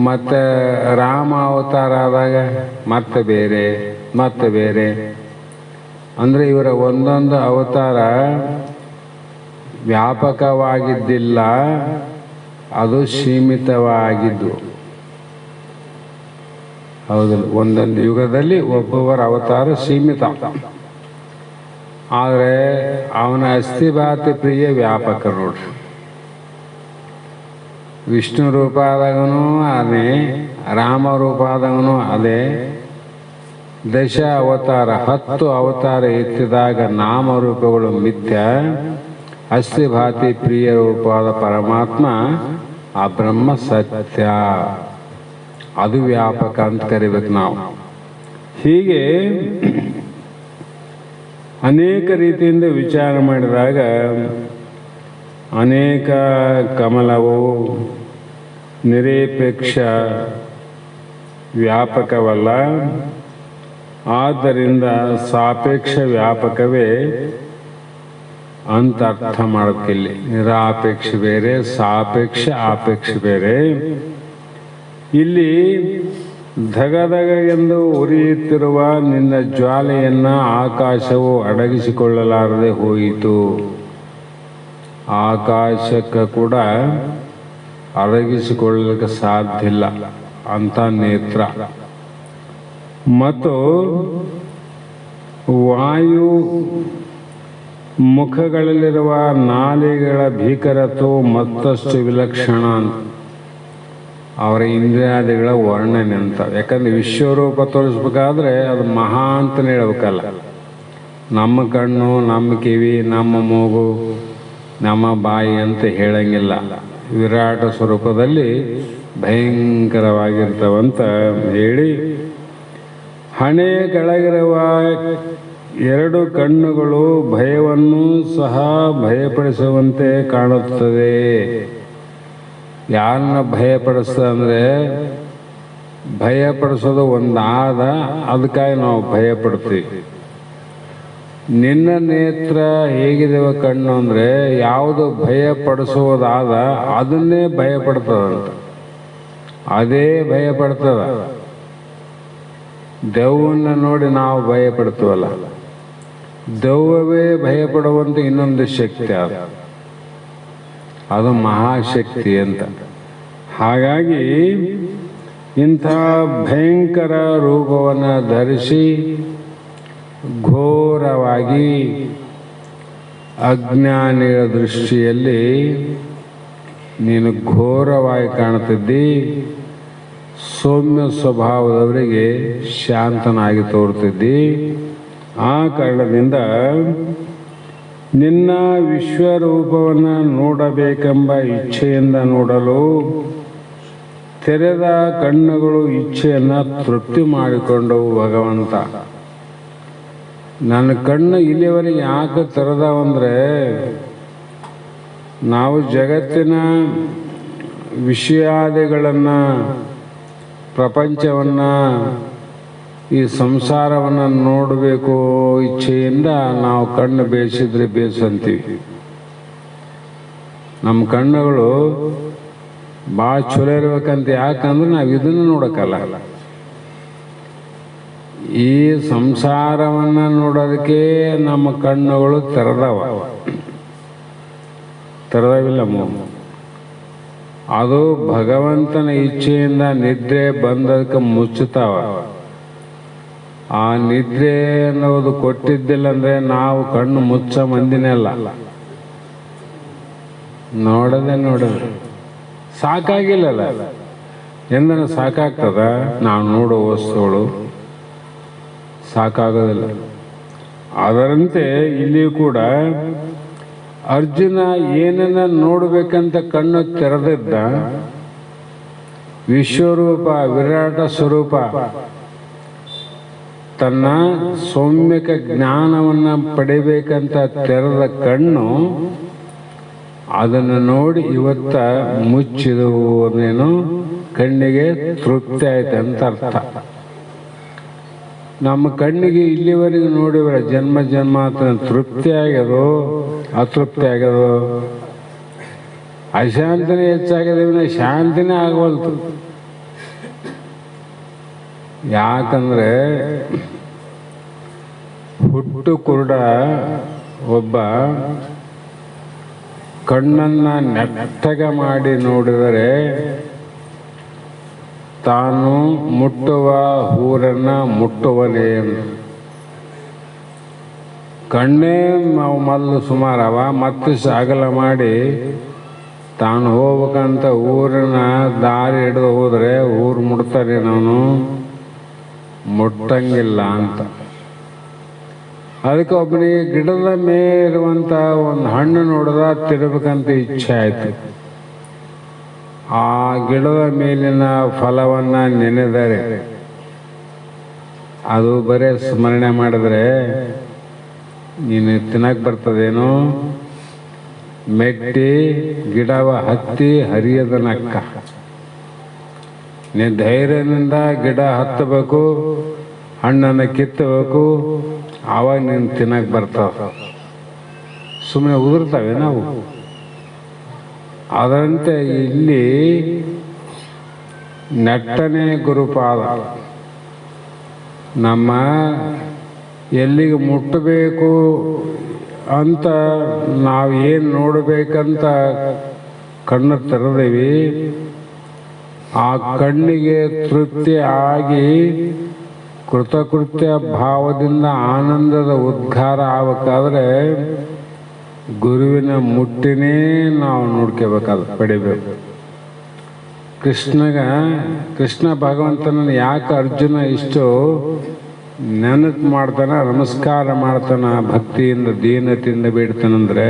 ಮತ್ತೆ ರಾಮ ಅವತಾರ ಆದಾಗ ಮತ್ತೆ ಬೇರೆ ಮತ್ತೆ ಬೇರೆ. ಅಂದರೆ ಇವರ ಒಂದೊಂದು ಅವತಾರ ವ್ಯಾಪಕವಾಗಿದ್ದಿಲ್ಲ, ಅದು ಸೀಮಿತವಾಗಿದ್ದು. ಹೌದಲ್ಲ? ಒಂದೊಂದು ಯುಗದಲ್ಲಿ ಒಬ್ಬೊಬ್ಬರ ಅವತಾರ ಸೀಮಿತ. ಆದರೆ ಅವನ ಅಸ್ಥಿಭಾತಿ ಪ್ರಿಯ ವ್ಯಾಪಕ ನೋಡ್ರಿ. ವಿಷ್ಣು ರೂಪ ಆದಾಗನೂ ಅದೇ, ರಾಮ ರೂಪ ಆದಾಗನೂ ಅದೇ. ದಶ ಅವತಾರ, 10 ಅವತಾರ ಎತ್ತಿದಾಗ ನಾಮರೂಪಗಳು ಮಿಥ್ಯ. ಅಸ್ಥಿಭಾತಿ ಪ್ರಿಯ ರೂಪವಾದ ಪರಮಾತ್ಮ ಆ ಬ್ರಹ್ಮ ಸತ್ಯ, ಅದು ವ್ಯಾಪಕ ಅಂತ ಕರಿಬೇಕು ನಾವು. ಹೀಗೆ ಅನೇಕ ರೀತಿಯಿಂದ ವಿಚಾರ ಮಾಡಿದಾಗ ಅನೇಕ ಕಮಲವು ನಿರಪೇಕ್ಷ ವ್ಯಾಪಕವಲ್ಲ. ಆದ್ದರಿಂದ ಸಾಪೇಕ್ಷ ವ್ಯಾಪಕವೇ ಅಂತ ಅರ್ಥ ಮಾಡೋಕ್ಕಿಲ್ಲಿ. ನಿರಾಪೇಕ್ಷ ಬೇರೆ, ಸಾಪೇಕ್ಷ ಆಪೇಕ್ಷ ಬೇರೆ. ಇಲ್ಲಿ ಧಗಧಗ ಎಂದು ಉರಿಯುತ್ತಿರುವ ನಿನ್ನ ಜ್ವಾಲೆಯನ್ನು ಆಕಾಶವು ಅಡಗಿಸಿಕೊಳ್ಳಲಾರದೆ ಹೋಯಿತು. ಆಕಾಶಕ್ಕೆ ಕೂಡ ಅಡಗಿಸಿಕೊಳ್ಳಲಿಕ್ಕೆ ಸಾಧ್ಯ ಇಲ್ಲ ಅಂತ ನೇತ್ರ. ಮತ್ತು ವಾಯು ಮುಖಗಳಲ್ಲಿರುವ ನಾಲಿಗಳ ಭೀಕರತ್ವವು ಮತ್ತಷ್ಟು ವಿಲಕ್ಷಣ ಅಂತ ಅವರ ಇಂದ್ರಿಯಾದಿಗಳ ವರ್ಣನೆ ಅಂತ. ಯಾಕಂದ್ರೆ ವಿಶ್ವರೂಪ ತೋರಿಸ್ಬೇಕಾದ್ರೆ ಅದು ಮಹಾ ಅಂತಲೇ ಹೇಳ್ಬೇಕಲ್ಲ. ನಮ್ಮ ಕಣ್ಣು, ನಮ್ಮ ಕಿವಿ, ನಮ್ಮ ಮೂಗು, ನಮ್ಮ ಬಾಯಿ ಅಂತ ಹೇಳಂಗಿಲ್ಲ. ವಿರಾಟ ಸ್ವರೂಪದಲ್ಲಿ ಭಯಂಕರವಾಗಿರ್ತವಂತ ಹೇಳಿ, ಹಣೆ ಕೆಳಗಿರುವ 2 ಕಣ್ಣುಗಳು ಭಯವನ್ನು ಸಹ ಭಯಪಡಿಸುವಂತೆ ಕಾಣುತ್ತದೆ. ಯಾರನ್ನ ಭಯಪಡಿಸ್ತದೆ ಅಂದರೆ, ಭಯಪಡಿಸೋದು ಒಂದಾದ, ಅದಕ್ಕಾಗಿ ನಾವು ಭಯಪಡ್ತೀವಿ. ನಿನ್ನ ನೇತ್ರ ಹೇಗಿದೆವ ಕಣ್ಣು ಅಂದರೆ, ಯಾವುದು ಭಯಪಡಿಸೋದಾದ ಅದನ್ನೇ ಭಯಪಡ್ತದಂತ, ಅದೇ ಭಯಪಡ್ತದ. ದೆವ್ವನ್ನ ನೋಡಿ ನಾವು ಭಯಪಡ್ತೀವಲ್ಲ, ದೆವ್ವವೇ ಭಯಪಡುವಂತ ಇನ್ನೊಂದು ಶಕ್ತಿ ಅದು ಮಹಾಶಕ್ತಿ ಅಂತ. ಹಾಗಾಗಿ ಇಂಥ ಭಯಂಕರ ರೂಪವನ್ನು ಧರಿಸಿ ಘೋರವಾಗಿ ಅಜ್ಞಾನಿಗಳ ದೃಷ್ಟಿಯಲ್ಲಿ ನೀನು ಘೋರವಾಗಿ ಕಾಣುತ್ತಿದ್ದಿ. ಸೌಮ್ಯ ಸ್ವಭಾವದವರಿಗೆ ಶಾಂತನಾಗಿ ತೋರ್ತಿದ್ದಿ. ಆ ಕಾರಣದಿಂದ ನಿನ್ನ ವಿಶ್ವರೂಪವನ್ನು ನೋಡಬೇಕೆಂಬ ಇಚ್ಛೆಯಿಂದ ನೋಡಲು ತೆರೆದ ಕಣ್ಣುಗಳು ಇಚ್ಛೆಯನ್ನು ತೃಪ್ತಿ ಮಾಡಿಕೊಂಡವು ಭಗವಂತ. ನನ್ನ ಕಣ್ಣು ಇಲ್ಲಿವರೆಗೆ ಯಾಕೆ ತೆರೆದವಂದರೆ, ನಾವು ಜಗತ್ತಿನ ವಿಷಯಾದಿಗಳನ್ನು, ಪ್ರಪಂಚವನ್ನು, ಈ ಸಂಸಾರವನ್ನು ನೋಡಬೇಕು ಇಚ್ಛೆಯಿಂದ ನಾವು ಕಣ್ಣು ಬೇಯಿಸಿದ್ರೆ ಬೇಯಿಸಂತೀವಿ. ನಮ್ಮ ಕಣ್ಣುಗಳು ಭಾಳ ಚಲೋ ಇರ್ಬೇಕಂತ. ಯಾಕಂದ್ರೆ ನಾವು ಇದನ್ನು ನೋಡೋಕ್ಕಲ್ಲ, ಈ ಸಂಸಾರವನ್ನು ನೋಡೋದಕ್ಕೆ ನಮ್ಮ ಕಣ್ಣುಗಳು ತೆರೆದವಿಲ್ಲ. ಅದು ಭಗವಂತನ ಇಚ್ಛೆಯಿಂದ ನಿದ್ರೆ ಬಂದದಕ್ಕೆ ಮುಚ್ಚುತ್ತಾವ. ಆ ನಿದ್ರೆ ಅನ್ನೋದು ಕೊಟ್ಟಿದ್ದಿಲ್ಲ ಅಂದರೆ ನಾವು ಕಣ್ಣು ಮುಚ್ಚ ಮಂದಿನೇ ಅಲ್ಲ. ನೋಡೋದು ಸಾಕಾಗಿಲ್ಲಲ್ಲ, ಎಂದನ ಸಾಕಾಗ್ತದ? ನಾವು ನೋಡೋ ವಸ್ತುಗಳು ಸಾಕಾಗೋದಿಲ್ಲ. ಅದರಂತೆ ಇಲ್ಲಿಯೂ ಕೂಡ ಅರ್ಜುನ ಏನನ್ನ ನೋಡಬೇಕಂತ ಕಣ್ಣು ತೆರೆದಿದ್ದ, ವಿಶ್ವರೂಪ ವಿರಾಟ ಸ್ವರೂಪ ತನ್ನ ಸೌಮ್ಯಕ ಜ್ಞಾನವನ್ನು ಪಡಿಬೇಕಂತ ತೆರೆದ ಕಣ್ಣು ಅದನ್ನು ನೋಡಿ ಇವತ್ತ ಮುಚ್ಚಿದವು ಅಂದೇನು, ಕಣ್ಣಿಗೆ ತೃಪ್ತಿ ಆಯ್ತು ಅಂತ ಅರ್ಥ. ನಮ್ಮ ಕಣ್ಣಿಗೆ ಇಲ್ಲಿವರೆಗೆ ನೋಡಿದ್ರೆ ಜನ್ಮ ಜನ್ಮಾಂತರ ತೃಪ್ತಿ ಆಗ್ಯದೋ ಅತೃಪ್ತಿ ಆಗ್ಯದೋ, ಅಶಾಂತಿನೇ ಹೆಚ್ಚಾಗ್ಯದ, ಶಾಂತಿನೇ ಆಗವಲ್ತು. ಯಾಕಂದ್ರೆ ಹುಟ್ಟು ಕುರುಡ ಒಬ್ಬ ಕಣ್ಣನ್ನ ನೆಟ್ಟಗೆ ಮಾಡಿ ನೋಡಿದರೆ ತಾನು ಮುಟ್ಟುವ ಊರನ್ನ ಮುಟ್ಟುವನೇ. ಕಣ್ಣೇ ಮಲ್ಲು ಸುಮಾರವ ಮತ್ತೆ ಅಗಲ ಮಾಡಿ ತಾನು ಹೋಗ್ಬೇಕಂತ ಊರಿನ ದಾರಿ ಹಿಡಿದು ಹೋದರೆ ಊರು ಮುಟ್ತಾನೆ, ನಾನು ಮುಟ್ಟಂಗಿಲ್ಲ ಅಂತ. ಅದಕ್ಕೆ ಒಬ್ಬನಿಗೆ ಗಿಡದ ಮೇಲಿರುವಂಥ ಒಂದು ಹಣ್ಣು ನೋಡಿದ ತಿನ್ನಬೇಕಂತ ಇಚ್ಛೆ ಆಯಿತು. ಆ ಗಿಡದ ಮೇಲಿನ ಫಲವನ್ನು ನೆನೆದರೆ, ಅದು ಬರೇ ಸ್ಮರಣೆ ಮಾಡಿದ್ರೆ ನೀನು ತಿನ್ನಕ್ಕೆ ಬರ್ತದೇನೋ, ಮೆಟ್ಟಿ ಗಿಡವ ಹತ್ತಿ ಹರಿಯದ ನಕ್ಕ. ನೀನು ಧೈರ್ಯದಿಂದ ಗಿಡ ಹತ್ತಬೇಕು, ಹಣ್ಣನ್ನು ಕಿತ್ತಬೇಕು, ಆವಾಗ ನೀನು ತಿನ್ನಕ್ಕೆ ಬರ್ತಾವ. ಸುಮ್ಮನೆ ಉದುರ್ತವೆ ನಾವು. ಅದರಂತೆ ಇಲ್ಲಿ ನೆಟ್ಟನೆ ಗುರುಪಾದ ನಮ್ಮ ಎಲ್ಲಿಗೆ ಮುಟ್ಟಬೇಕು ಅಂತ ನಾವು ಏನು ನೋಡಬೇಕಂತ ಕಣ್ಣು ತೆರೆದೀವಿ, ಆ ಕಣ್ಣಿಗೆ ತೃಪ್ತಿ ಆಗಿ ಕೃತಕೃತ್ಯ ಭಾವದಿಂದ ಆನಂದದ ಉದ್ಗಾರ ಆಗಬೇಕಾದ್ರೆ ಗುರುವಿನ ಮುಟ್ಟಿನೇ ನಾವು ನೋಡ್ಕೋಬೇಕಾದ ಪಡಿಬೇಕು. ಕೃಷ್ಣ ಭಗವಂತನನ್ನು ಯಾಕೆ ಅರ್ಜುನ ಇಷ್ಟು ನೆನಪು ಮಾಡ್ತಾನ, ನಮಸ್ಕಾರ ಮಾಡ್ತಾನ, ಭಕ್ತಿಯಿಂದ ದೀನತೆಯಿಂದ ಬೇಡ್ತಾನಂದ್ರೆ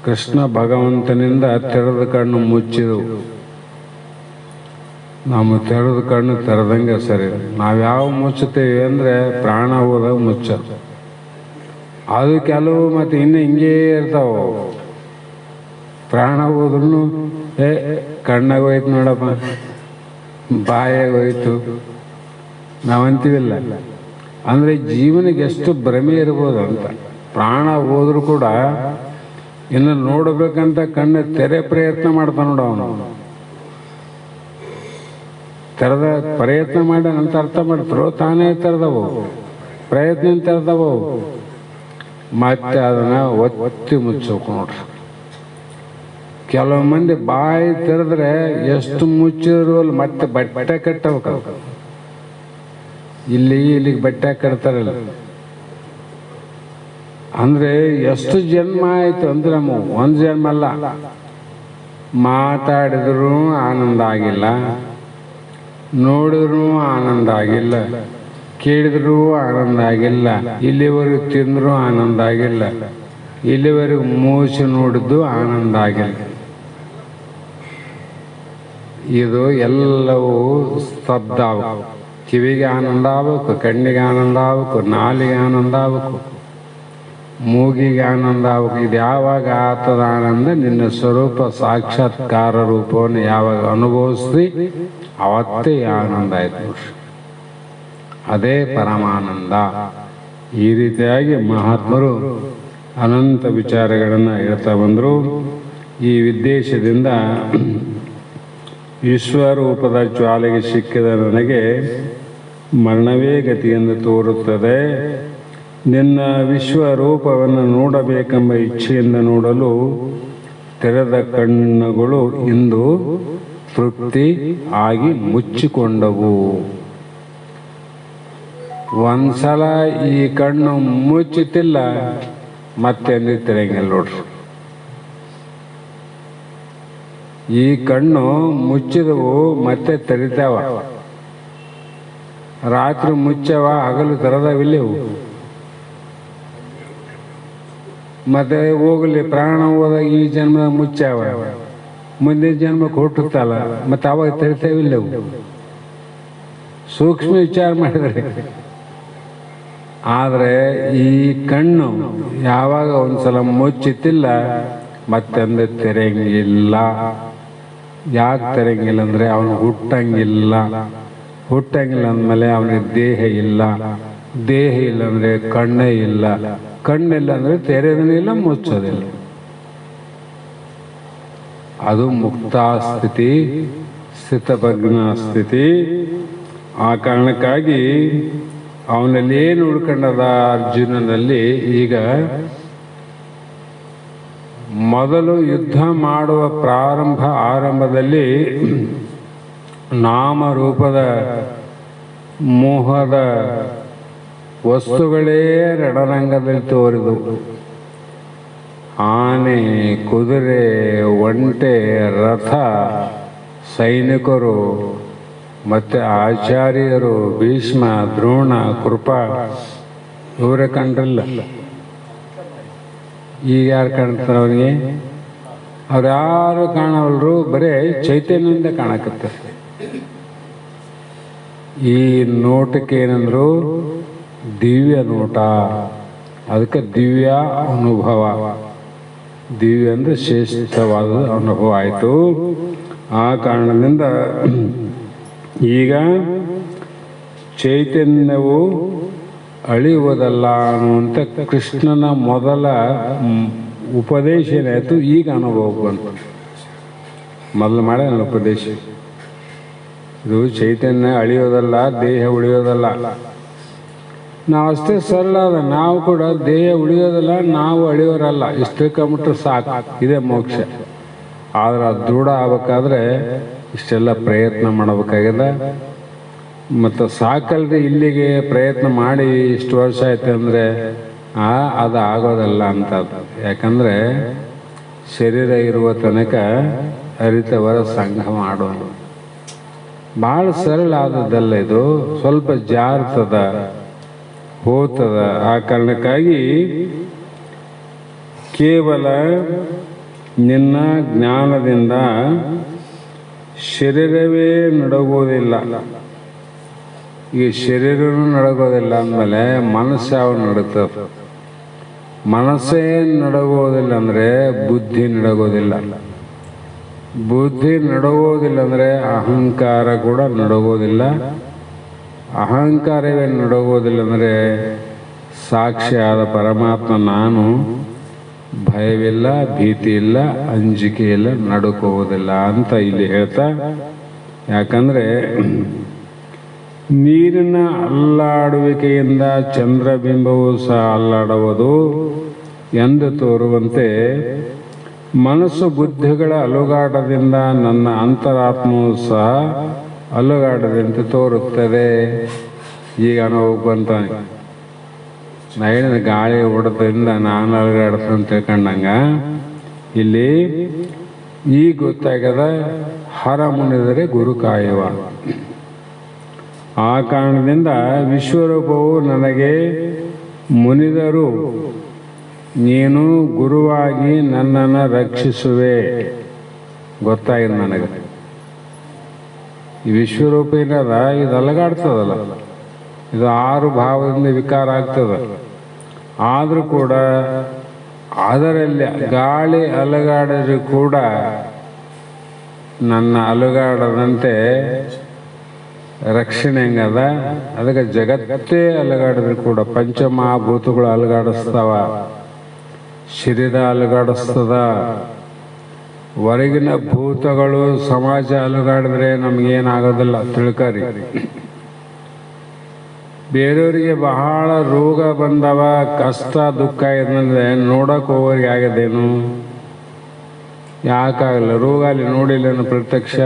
ಕೃಷ್ಣ ಭಗವಂತನಿಂದ ತೆರೆದ ಕಣ್ಣು ಮುಚ್ಚಿದವು. ನಮ್ಮ ತೆರೆದ ಕಣ್ಣು ತೆರೆದಂಗೆ ಸರಿ. ನಾವ್ಯಾವ ಮುಚ್ಚುತ್ತೇವೆ ಅಂದರೆ ಪ್ರಾಣ ಹೋದಾಗ ಮುಚ್ಚ. ಅದು ಕೆಲವು ಮತ್ತು ಇನ್ನೂ ಹಿಂಗೇ ಇರ್ತಾವ. ಪ್ರಾಣ ಹೋದ್ರೂ ಕಣ್ಣಾಗ ಹೋಯ್ತು ನೋಡಪ್ಪ, ಬಾಯಾಗ ಹೋಯ್ತು ನಾವಂತೀವಿಲ್ಲ. ಅಂದರೆ ಜೀವನಿಗೆ ಎಷ್ಟು ಭ್ರಮೆ ಇರ್ಬೋದು ಅಂತ. ಪ್ರಾಣ ಹೋದ್ರೂ ಕೂಡ ಇನ್ನು ನೋಡ್ಬೇಕಂತ ಕಣ್ಣು ತೆರೆ ಪ್ರಯತ್ನ ಮಾಡ್ತಾನ ನೋಡ. ಅವನು ತೆರೆದ ಪ್ರಯತ್ನ ಮಾಡಿ ಅಂತ ಅರ್ಥ ಮಾಡ್ತಾರೋ, ತಾನೇ ತೆರೆದವು ಪ್ರಯತ್ನ ತೆರೆದವು, ಮತ್ತೆ ಅದನ್ನ ಒತ್ತಿ ಮುಚ್ಚಬೇಕು ನೋಡ್ರಿ. ಕೆಲವು ಮಂದಿ ಬಾಯಿ ತೆರೆದ್ರೆ ಎಷ್ಟು ಮುಚ್ಚಿದ್ರು ಅಲ್ಲಿ ಮತ್ತೆ ಬಟ್ಟೆ ಕಟ್ಟಬೇಕು. ಇಲ್ಲಿಗೆ ಬಟ್ಟೆ ಕಟ್ತಾರಲ್ಲ ಅಂದ್ರೆ ಎಷ್ಟು ಜನ್ಮ ಆಯ್ತು ಅಂದ್ರೆ ನಮ್ಮ ಒಂದು ಜನ್ಮ ಅಲ್ಲ. ಮಾತಾಡಿದ್ರು ಆನಂದ ಆಗಿಲ್ಲ, ನೋಡಿದ್ರು ಆನಂದ ಆಗಿಲ್ಲ, ಕೇಳಿದ್ರೂ ಆನಂದ ಆಗಿಲ್ಲ, ಇಲ್ಲಿವರೆಗೂ ತಿಂದರೂ ಆನಂದ ಆಗಿಲ್ಲ, ಇಲ್ಲಿವರೆಗೂ ಮೂಸಿ ನೋಡಿದ್ದು ಆನಂದ ಆಗಿಲ್ಲ. ಇದು ಎಲ್ಲವೂ ಸ್ತಬ್ಧ ಆಗಬೇಕು. ಕಿವಿಗೆ ಆನಂದ ಆಗಬೇಕು, ಕಣ್ಣಿಗೆ ಆನಂದ ಆಗಬೇಕು, ನಾಲಿಗೆ ಆನಂದ ಆಗಬೇಕು, ಮೂಗಿಗೆ ಆನಂದ ಆಗಬೇಕು. ಇದು ಯಾವಾಗ ಆತದ ಆನಂದ? ನಿನ್ನ ಸ್ವರೂಪ ಸಾಕ್ಷಾತ್ಕಾರ ರೂಪವನ್ನು ಯಾವಾಗ ಅನುಭವಿಸ್ತಿ ಅವತ್ತೇ ಆನಂದ ಆಯ್ತು. ಅದೇ ಪರಮಾನಂದ. ಈ ರೀತಿಯಾಗಿ ಮಹಾತ್ಮರು ಅನಂತ ವಿಚಾರಗಳನ್ನು ಹೇಳ್ತಾ ಬಂದರು. ಈ ಉದ್ದೇಶದಿಂದ ವಿಶ್ವರೂಪದ ಜ್ವಾಲೆಗೆ ಸಿಕ್ಕಿದ ನನಗೆ ಮರಣವೇ ಗತಿಯೆಂದು ತೋರುತ್ತದೆ. ನಿನ್ನ ವಿಶ್ವರೂಪವನ್ನು ನೋಡಬೇಕೆಂಬ ಇಚ್ಛೆಯಿಂದ ನೋಡಲು ತೆರೆದ ಕಣ್ಣುಗಳು ಇಂದು ತೃಪ್ತಿ ಆಗಿ ಮುಚ್ಚಿಕೊಂಡವು. ಒಂದ್ಸಲ ಈ ಕಣ್ಣು ಮುಚ್ಚುತ್ತಿಲ್ಲ, ಮತ್ತೆ ತೆರೆಯಂಗಿಲ್ಲ ನೋಡ್ರಿ. ಈ ಕಣ್ಣು ಮುಚ್ಚಿದವು ಮತ್ತೆ ತೆರಿತಾವ. ರಾತ್ರಿ ಮುಚ್ಚವ, ಹಗಲು ತೆರೆದವಿಲ್ಲವು. ಮತ್ತೆ ಹೋಗಲಿ ಪ್ರಾಣ ಹೋದಾಗ ಈ ಜನ್ಮದ ಮುಚ್ಚಾವ, ಮುಂದಿನ ಜನ್ಮಕ್ಕೆ ಹುಟ್ಟುತ್ತಲ್ಲ, ಮತ್ತೆ ಅವಾಗ ತೆರಿತೇವಿಲ್ಲವು. ಸೂಕ್ಷ್ಮ ವಿಚಾರ ಮಾಡಿದರೆ. ಆದರೆ ಈ ಕಣ್ಣು ಯಾವಾಗ ಒಂದ್ಸಲ ಮುಚ್ಚಿತ್ತಿಲ್ಲ, ಮತ್ತೊಂದು ತೆರೆಯಂಗಿಲ್ಲ. ಯಾಕೆ ತೆರೆಯಂಗಿಲ್ಲ ಅಂದರೆ ಅವನು ಹುಟ್ಟಂಗಿಲ್ಲ. ಹುಟ್ಟಂಗಿಲ್ಲ ಅಂದಮೇಲೆ ಅವನಿಗೆ ದೇಹ ಇಲ್ಲ. ದೇಹ ಇಲ್ಲ ಅಂದರೆ ಕಣ್ಣೇ ಇಲ್ಲ. ಕಣ್ಣಿಲ್ಲ ಅಂದರೆ ತೆರೆಯೋದೂ ಇಲ್ಲ, ಮುಚ್ಚೋದಿಲ್ಲ. ಅದು ಮುಕ್ತಾಸ್ಥಿತಿ, ಸ್ಥಿತಭಗ್ನ ಸ್ಥಿತಿ. ಆ ಕಾರಣಕ್ಕಾಗಿ ಅವನಲ್ಲಿ ಏನು ಉಳ್ಕೊಂಡದ ಅರ್ಜುನನಲ್ಲಿ? ಈಗ ಮೊದಲು ಯುದ್ಧ ಮಾಡುವ ಆರಂಭದಲ್ಲಿ ನಾಮರೂಪದ ಮೋಹದ ವಸ್ತುಗಳೇ ರಣರಂಗದಲ್ಲಿ ತೋರಿದವು. ಆನೆ, ಕುದುರೆ, ಒಂಟೆ, ರಥ, ಸೈನಿಕರು, ಮತ್ತೆ ಆಚಾರ್ಯರು, ಭೀಷ್ಮ, ದ್ರೋಣ, ಕೃಪ ಇವರೇ ಕಂಡ್ರಲ್ಲ. ಈಗ ಯಾರು ಕಾಣ್ತಾರೆ ಅವನಿಗೆ? ಅವ್ರು ಯಾರು ಕಾಣವಲ್ರು, ಬರೇ ಚೈತನ್ಯದಿಂದ ಕಾಣಕತ್ತಾರೆ. ಈ ನೋಟಕ್ಕೆ ಏನಂದ್ರು? ದಿವ್ಯ ನೋಟ. ಅದಕ್ಕೆ ದಿವ್ಯ ಅನುಭವ. ದಿವ್ಯ ಅಂದರೆ ಶ್ರೇಷ್ಠವಾದ ಅನುಭವ ಆಯಿತು. ಆ ಕಾರಣದಿಂದ ಈಗ ಚೈತನ್ಯವು ಅಳಿಯುವುದಲ್ಲ ಅನ್ನುವಂಥ ಕೃಷ್ಣನ ಮೊದಲ ಉಪದೇಶ ಏನಾಯಿತು, ಈಗ ಅನುಭವ ಬಂತು. ಮೊದಲು ಮಾಡೇ ಉಪದೇಶ. ಇದು ಚೈತನ್ಯ ಅಳಿಯೋದಲ್ಲ, ದೇಹ ಉಳಿಯೋದಲ್ಲ. ನಾವು ಅಷ್ಟೇ ಸರಳ ಅದ. ನಾವು ಕೂಡ ದೇಹ ಉಳಿಯೋದಲ್ಲ, ನಾವು ಅಳಿಯೋರಲ್ಲ. ಇಷ್ಟು ಕಂಬಿಟ್ರೆ ಸಾಕು, ಇದೇ ಮೋಕ್ಷ. ಆದ್ರೆ ಅದು ದೃಢ ಆಗ್ಬೇಕಾದ್ರೆ ಇಷ್ಟೆಲ್ಲ ಪ್ರಯತ್ನ ಮಾಡಬೇಕಾಗಿದೆ. ಮತ್ತು ಸಾಕಲ್ರಿ, ಇಲ್ಲಿಗೆ ಪ್ರಯತ್ನ ಮಾಡಿ ಇಷ್ಟು ವರ್ಷ ಆಯ್ತು ಅಂದರೆ ಅದು ಆಗೋದಲ್ಲ ಅಂತ. ಯಾಕಂದರೆ ಶರೀರ ಇರುವ ತನಕ ಅರಿತವರ ಸಂಘ ಮಾಡೋಣ. ಭಾಳ ಸರಳ ಆದದ್ದಲ್ಲ ಇದು, ಸ್ವಲ್ಪ ಜಾರ್ತದ, ಹೋಗ್ತದ. ಆ ಕಾರಣಕ್ಕಾಗಿ ಕೇವಲ ನಿನ್ನ ಜ್ಞಾನದಿಂದ ಶರೀರವೇ ನಡಗೋದಿಲ್ಲ. ಈ ಶರೀರನೂ ನಡಗೋದಿಲ್ಲ ಅಂದಮೇಲೆ ಮನಸ್ಸು ಯಾವ ನಡುತ್ತದೆ? ಮನಸ್ಸೇ ನಡಗೋದಿಲ್ಲ ಅಂದರೆ ಬುದ್ಧಿ ನಡಗೋದಿಲ್ಲ. ಬುದ್ಧಿ ನಡಗೋದಿಲ್ಲ ಅಂದರೆ ಅಹಂಕಾರ ಕೂಡ ನಡಗೋದಿಲ್ಲ. ಅಹಂಕಾರವೇ ನಡಗೋದಿಲ್ಲ ಅಂದರೆ ಸಾಕ್ಷಿಯಾದ ಪರಮಾತ್ಮ ನಾನು, ಭಯವಿಲ್ಲ, ಭೀತಿ ಇಲ್ಲ, ಅಂಜಿಕೆ ಇಲ್ಲ, ನಡುಕೋವುದಿಲ್ಲ ಅಂತ ಇಲ್ಲಿ ಹೇಳ್ತಾ. ಯಾಕಂದರೆ ನೀರಿನ ಅಲ್ಲಾಡುವಿಕೆಯಿಂದ ಚಂದ್ರಬಿಂಬವು ಸಹ ಅಲ್ಲಾಡುವುದು ಎಂದು ತೋರುವಂತೆ ಮನಸ್ಸು ಬುದ್ಧಿಗಳ ಅಲುಗಾಟದಿಂದ ನನ್ನ ಅಂತರಾತ್ಮವು ಸಹ ಅಲುಗಾಟದಂತೆ ತೋರುತ್ತದೆ. ಈಗ ನಾವು ಬಂತಾನೆ ನೈನ ಗಾಳಿ ಹೊಡೆದ್ರಿಂದ ನಾನು ಅಲುಗಾಡ್ತ ಅಂತ ತಿಳ್ಕೊಂಡಂಗ ಇಲ್ಲಿ ಈಗ ಗೊತ್ತಾಗದ ಹರ ಮುನಿದರೆ ಗುರು ಕಾಯುವ. ಆ ಕಾರಣದಿಂದ ವಿಶ್ವರೂಪವು ನನಗೆ ಮುನಿದರು ನೀನು ಗುರುವಾಗಿ ನನ್ನನ್ನು ರಕ್ಷಿಸುವೆ. ಗೊತ್ತಾಗಿದೆ ನನಗೆ. ಈ ವಿಶ್ವರೂಪ ಏನದ, ಇದು ಅಲಗಾಡ್ತದಲ್ಲ, ಇದು 6 ಭಾವದಿಂದ ವಿಕಾರ ಆಗ್ತದೆ. ಆದರೂ ಕೂಡ ಅದರಲ್ಲಿ ಗಾಳಿ ಅಲಗಾಡಿದ್ರು ಕೂಡ ನನ್ನ ಅಲುಗಾಡದಂತೆ ರಕ್ಷಣೆ ಹೆಂಗದ, ಅದಕ್ಕೆ ಜಗತ್ತೇ ಅಲಗಾಡಿದ್ರು ಕೂಡ ಪಂಚಮಹಾಭೂತಗಳು ಅಲಗಾಡಿಸ್ತಾವ, ಶರೀರ ಅಲಗಾಡಿಸ್ತದ, ಹೊರಗಿನ ಭೂತಗಳು ಸಮಾಜ ಅಲುಗಾಡಿದ್ರೆ ನಮಗೇನಾಗೋದಿಲ್ಲ ತಿಳ್ಕರಿ. ಬೇರೆಯವರಿಗೆ ಬಹಳ ರೋಗ ಬಂದವ, ಕಷ್ಟ ದುಃಖ ಇದಂದ್ರೆ ನೋಡಕ್ಕೆ ಹೋಗೋರಿಗೆ ಆಗದೇನು? ಯಾಕಾಗಲ್ಲ? ರೋಗ ಅಲ್ಲಿ ನೋಡಿಲ್ಲೇನು? ಪ್ರತ್ಯಕ್ಷ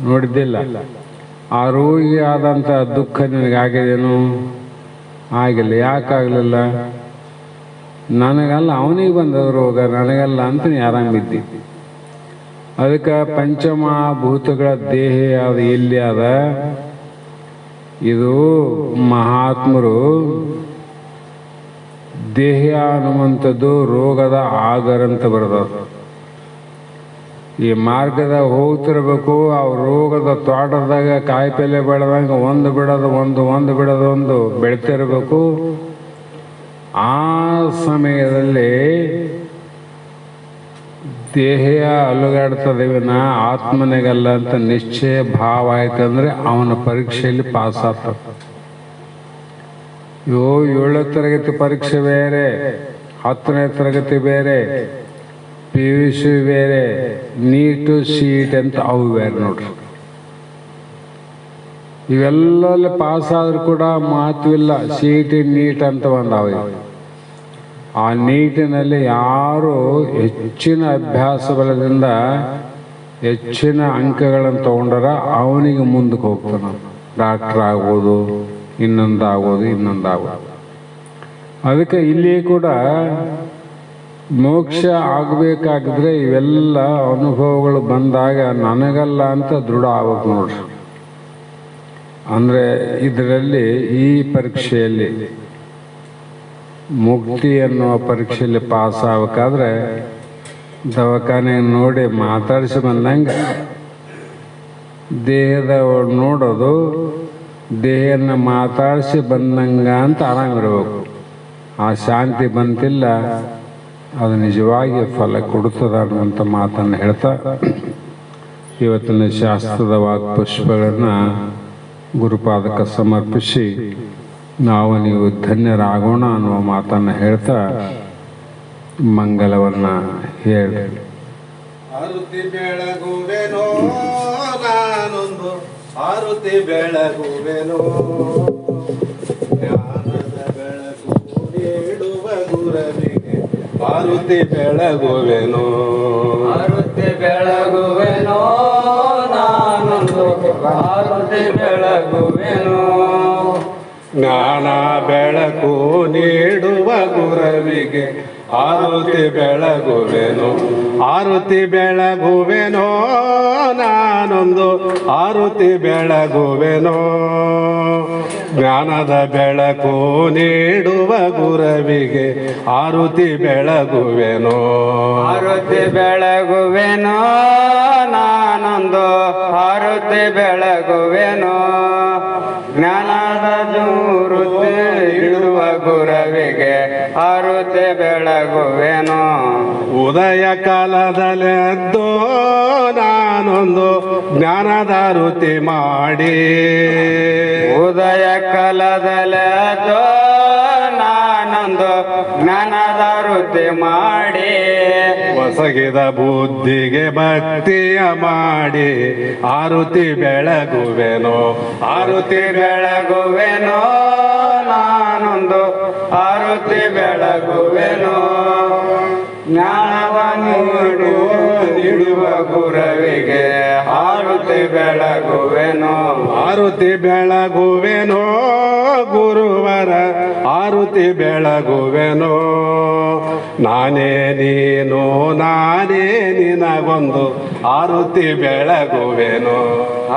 ನೋಡಿದ್ದಿಲ್ಲ. ಆ ರೋಗಿ ಆದಂಥ ದುಃಖ ನಿನಗಾಗಿದೇನು? ಆಗಿಲ್ಲ. ಯಾಕಾಗಲಿಲ್ಲ? ನನಗಲ್ಲ, ಅವನಿಗೆ ಬಂದದ ರೋಗ, ನನಗಲ್ಲ ಅಂತ ನೀ ಆರಾಮಿದ್ದಿ. ಅದಕ್ಕೆ ಪಂಚಮಹಾಭೂತಗಳ ದೇಹ ಅದು ಎಲ್ಲಿ ಅದ? ಇದು ಮಹಾತ್ಮರು ದೇಹ ಅನ್ನುವಂಥದ್ದು ರೋಗದ ಆಗರಂತ ಬರ್ತದ. ಈ ಮಾರ್ಗದಾಗ ಹೋಗ್ತಿರ್ಬೇಕು, ಆ ರೋಗದ ತೋಟದಾಗ ಕಾಯಿಪಲ್ಲೆ ಬೆಳೆದಂಗೆ ಒಂದು ಬಿಡೋದು ಒಂದು ಬೆಳಿತಿರ್ಬೇಕು. ಆ ಸಮಯದಲ್ಲಿ ದೇಹ ಅಲುಗಾಡ್ತದೇವಿನ ಆತ್ಮನಿಗಲ್ಲ ಅಂತ ನಿಶ್ಚಯ ಭಾವ ಆಯ್ತಂದ್ರೆ ಅವನ ಪರೀಕ್ಷೆಯಲ್ಲಿ ಪಾಸ್ ಆಗ್ತದೆ. 7ನೇ ತರಗತಿ ಪರೀಕ್ಷೆ ಬೇರೆ, 10ನೇ ತರಗತಿ ಬೇರೆ, PUC ಬೇರೆ, ನೀಟು ಸೀಟ್ ಅಂತ ಅವು ಬೇರೆ ನೋಡ್ರಿ. ಇವೆಲ್ಲ ಪಾಸ್ ಆದ್ರೂ ಕೂಡ ಮಾತಿಲ್ಲ. ಸೀಟ್ ನೀಟ್ ಅಂತ ಬಂದಾವ. ಆ ನೀಟಿನಲ್ಲಿ ಯಾರು ಹೆಚ್ಚಿನ ಅಭ್ಯಾಸ ಬಲದಿಂದ ಹೆಚ್ಚಿನ ಅಂಕಗಳನ್ನು ತಗೊಂಡಾರ ಅವನಿಗೆ ಮುಂದಕ್ಕೆ ಹೋಗ್ತಾನ. ಡಾಕ್ಟರ್ ಆಗ್ಬೋದು, ಇನ್ನೊಂದಾಗೋದು. ಅದಕ್ಕೆ ಇಲ್ಲಿ ಕೂಡ ಮೋಕ್ಷ ಆಗಬೇಕಾಗಿದ್ರೆ ಇವೆಲ್ಲ ಅನುಭವಗಳು ಬಂದಾಗ ನನಗಲ್ಲ ಅಂತ ದೃಢ ಆಗ್ಬೇಕು ನೋಡ್ರಿ. ಅಂದರೆ ಇದರಲ್ಲಿ ಈ ಪರೀಕ್ಷೆಯಲ್ಲಿ ಮುಕ್ತಿ ಅನ್ನುವ ಪರೀಕ್ಷೆಯಲ್ಲಿ ಪಾಸ್ ಆಗಬೇಕಾದ್ರೆ ದವಾಖಾನೆ ನೋಡಿ ಮಾತಾಡಿಸಿ ಬಂದಂಗೆ ದೇಹದ ನೋಡೋದು, ದೇಹನ ಮಾತಾಡಿಸಿ ಬಂದಂಗ ಅಂತ ಆರಾಮಿರ್ಬೇಕು. ಆ ಶಾಂತಿ ಬಂತಿಲ್ಲ, ಅದು ನಿಜವಾಗಿ ಫಲ ಕೊಡುತ್ತದೆ ಅನ್ನುವಂಥ ಮಾತನ್ನು ಹೇಳ್ತಾ ಇವತ್ತಿನ ಶಾಸ್ತ್ರದ ವಾಕ್ಪುಷ್ಪಗಳನ್ನು ಗುರುಪಾದಕ್ಕೆ ಸಮರ್ಪಿಸಿ ನಾವು ನೀವು ಧನ್ಯರಾಗೋಣ ಅನ್ನುವ ಮಾತನ್ನು ಹೇಳ್ತಾ ಮಂಗಲವನ್ನು ಹೇಳಿ. ಆರುತಿ ಬೆಳಗುವೆನೋ ನಾನೊಂದು, ಆರುತಿ ಬೆಳಗುವೆನೋ, ಜ್ಞಾನದ ಬೆಳಕು ನೀಡುವ ಗುರವಿಗೆ ಆರುತಿ ಬೆಳಗುವೆನೋ, ಆರುತಿ ಬೆಳಗುವೆನೋ ನಾನೊಂದು, ಆರುತಿ ಬೆಳಗುವೆನೋ, ಜ್ಞಾನ ಬೆಳಕು ನೀಡುವ ಗುರವಿಗೆ ಆರುತಿ ಬೆಳಗುವೆನೋ, ಆರುತಿ ಬೆಳಗುವೆನೋ ನಾನೊಂದು, ಆರುತಿ ಬೆಳಗುವೆನೋ, ಜ್ಞಾನದ ಬೆಳಕು ನೀಡುವ ಗುರವಿಗೆ ಆರುತಿ ಬೆಳಗುವೆನೋ, ಆರುತಿ ಬೆಳಗುವೆನೋ ನಾನೊಂದು, ಆರುತಿ ಬೆಳಗುವೆನೋ, ಜ್ಞಾನದ ಜಾಗೃತಿ ಇಡುವ ಗುರವಿಗೆ ಆರುತಿ ಬೆಳಗುವೆನೋ, ಉದಯ ಕಾಲದಲ್ಲೆದ್ದೋ ನಾನೊಂದು ಜ್ಞಾನದ ಋತಿ ಮಾಡಿ, ಉದಯ ಕಾಲದಲ್ಲೆದ್ದೋ ನಾನೊಂದು ಜ್ಞಾನದ ಋತಿ ಮಾಡಿ, ಒಸಗಿದ ಬುದ್ಧಿಗೆ ಭಕ್ತಿಯ ಮಾಡಿ ಆರುತಿ ಬೆಳಗುವೆನೋ, ಆರುತಿ ಬೆಳಗುವೆನೋ ನಾನೊಂದು, ಆರುತಿ ಬೆಳಗುವೆನೋ, ಜ್ಞಾನವ ನೀಡುವ ಗುರವಿಗೆ ಆರುತಿ ಬೆಳಗುವೆನೋ, ಆರುತಿ ಬೆಳಗುವೆನೋ ಗುರುವರ ಆರುತಿ ಬೆಳಗುವೆನೋ ನಾನೇ ನೀನು ನಾನೇ ನಿನಗೊಂದು ಆರುತಿ ಬೆಳಗುವೆನೋ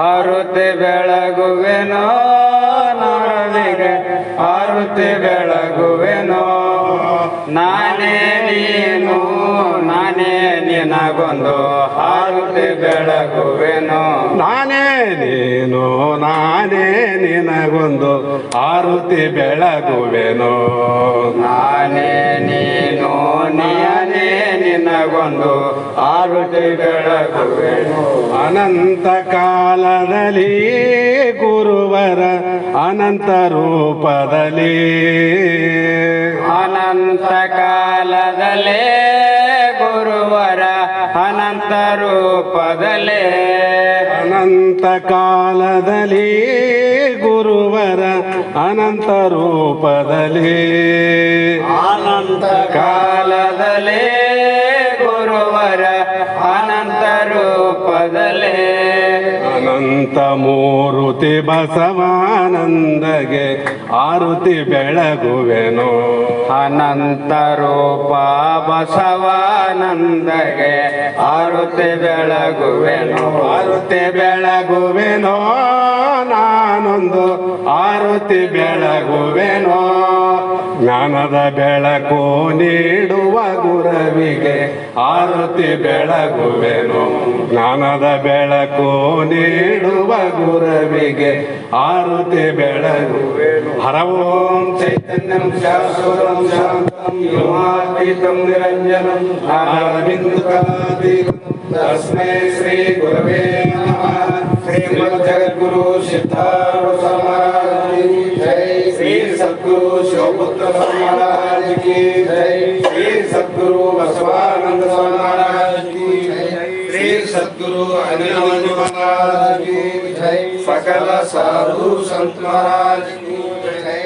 ಆರುತಿ ಬೆಳಗುವೆನೋ ನಾರದಿಗೆ ಆರುತಿ ಬೆಳಗುವೆನೋ ನಾನೇ ನೀನು ನಾನೇ ನಿನಗೊಂದು ಆರುತಿ ಬೆಳಗುವೆನೋ ನಾನೇ ನೀನು ನಾನೇ ನಿನಗೊಂದು ಆರುತಿ ಬೆಳಗುವೆನೋ ನಾನೇ ನೀನು ನೀನೇ ನಿನಗೊಂದು ಆರುತಿ ಬೆಳಗುವೆನೋ ಅನಂತ ಕಾಲದಲ್ಲಿ ಗುರುವರ ಅನಂತ ರೂಪದಲ್ಲಿ ಅನಂತ ಕಾಲದಲ್ಲೇ ಗುರುವರ ಅನಂತ ರೂಪದಲ್ಲೇ ಅನಂತ ಕಾಲದಲ್ಲಿ ಗುರುವರ ಅನಂತ ರೂಪದಲ್ಲಿ ಅನಂತ ಕಾಲದಲ್ಲೇ ಗುರುವರ ಅನಂತ ರೂಪದಲ್ಲೇ ಅನಂತ ಮೂರುತಿ ಬಸವಾನಂದಗೆ ಆರುತಿ ಬೆಳಗುವೆನೋ ಅನಂತ ರೂಪ ಬಸವಾನಂದಗೆ ಆರುತಿ ಬೆಳಗುವೆನು ಆರುತಿ ಬೆಳಗುವೆನೋ ನಾನೊಂದು ಆರುತಿ ಬೆಳಗುವೆನೋ ಜ್ಞಾನದ ಬೆಳಕು ನೀಡುವ ಗುರವಿಗೆ ಆರುತಿ ಬೆಳಗುವೆನೋ ಜ್ಞಾನದ ಬೆಳಕು ನೀಡುವ ಗುರವಿಗೆ ಆರುತಿ ಬೆಳಗುವೆನು ಹರ ಓಂ ಚೈತನ್ಯಂ ಶಾಶ್ವತಂ ಶಾಂತಂ ಯೋಮಾತೀತಂ ನಿರಂಜನಂ ಆನಂದಬಿಂದುಕಾತೀತಂ ತಸ್ಮೈ ಶ್ರೀ ಗುರವೇ ನಮಃ ಶ್ರೀಮದ್ ಜಗದ್ಗುರು ಸಿದ್ಧಾರೂಢ ಮಹಾರಾಜ್ ಕಿ ಜೈ ಶ್ರೀ ಸದ್ಗುರು ಶಿವಪುತ್ರ ಮಹಾರಾಜ್ ಕಿ ಜೈ ಶ್ರೀ ಸದ್ಗುರು ಬಸವಾನಂದ ಮಹಾರಾಜ್ ಕಿ ಜೈ ಶ್ರೀ ಸದ್ಗುರು ಅನಿಲ್ ಮಹಾರಾಜ್ ಕಿ ಜೈ सकल साधु संत महाराज की जय।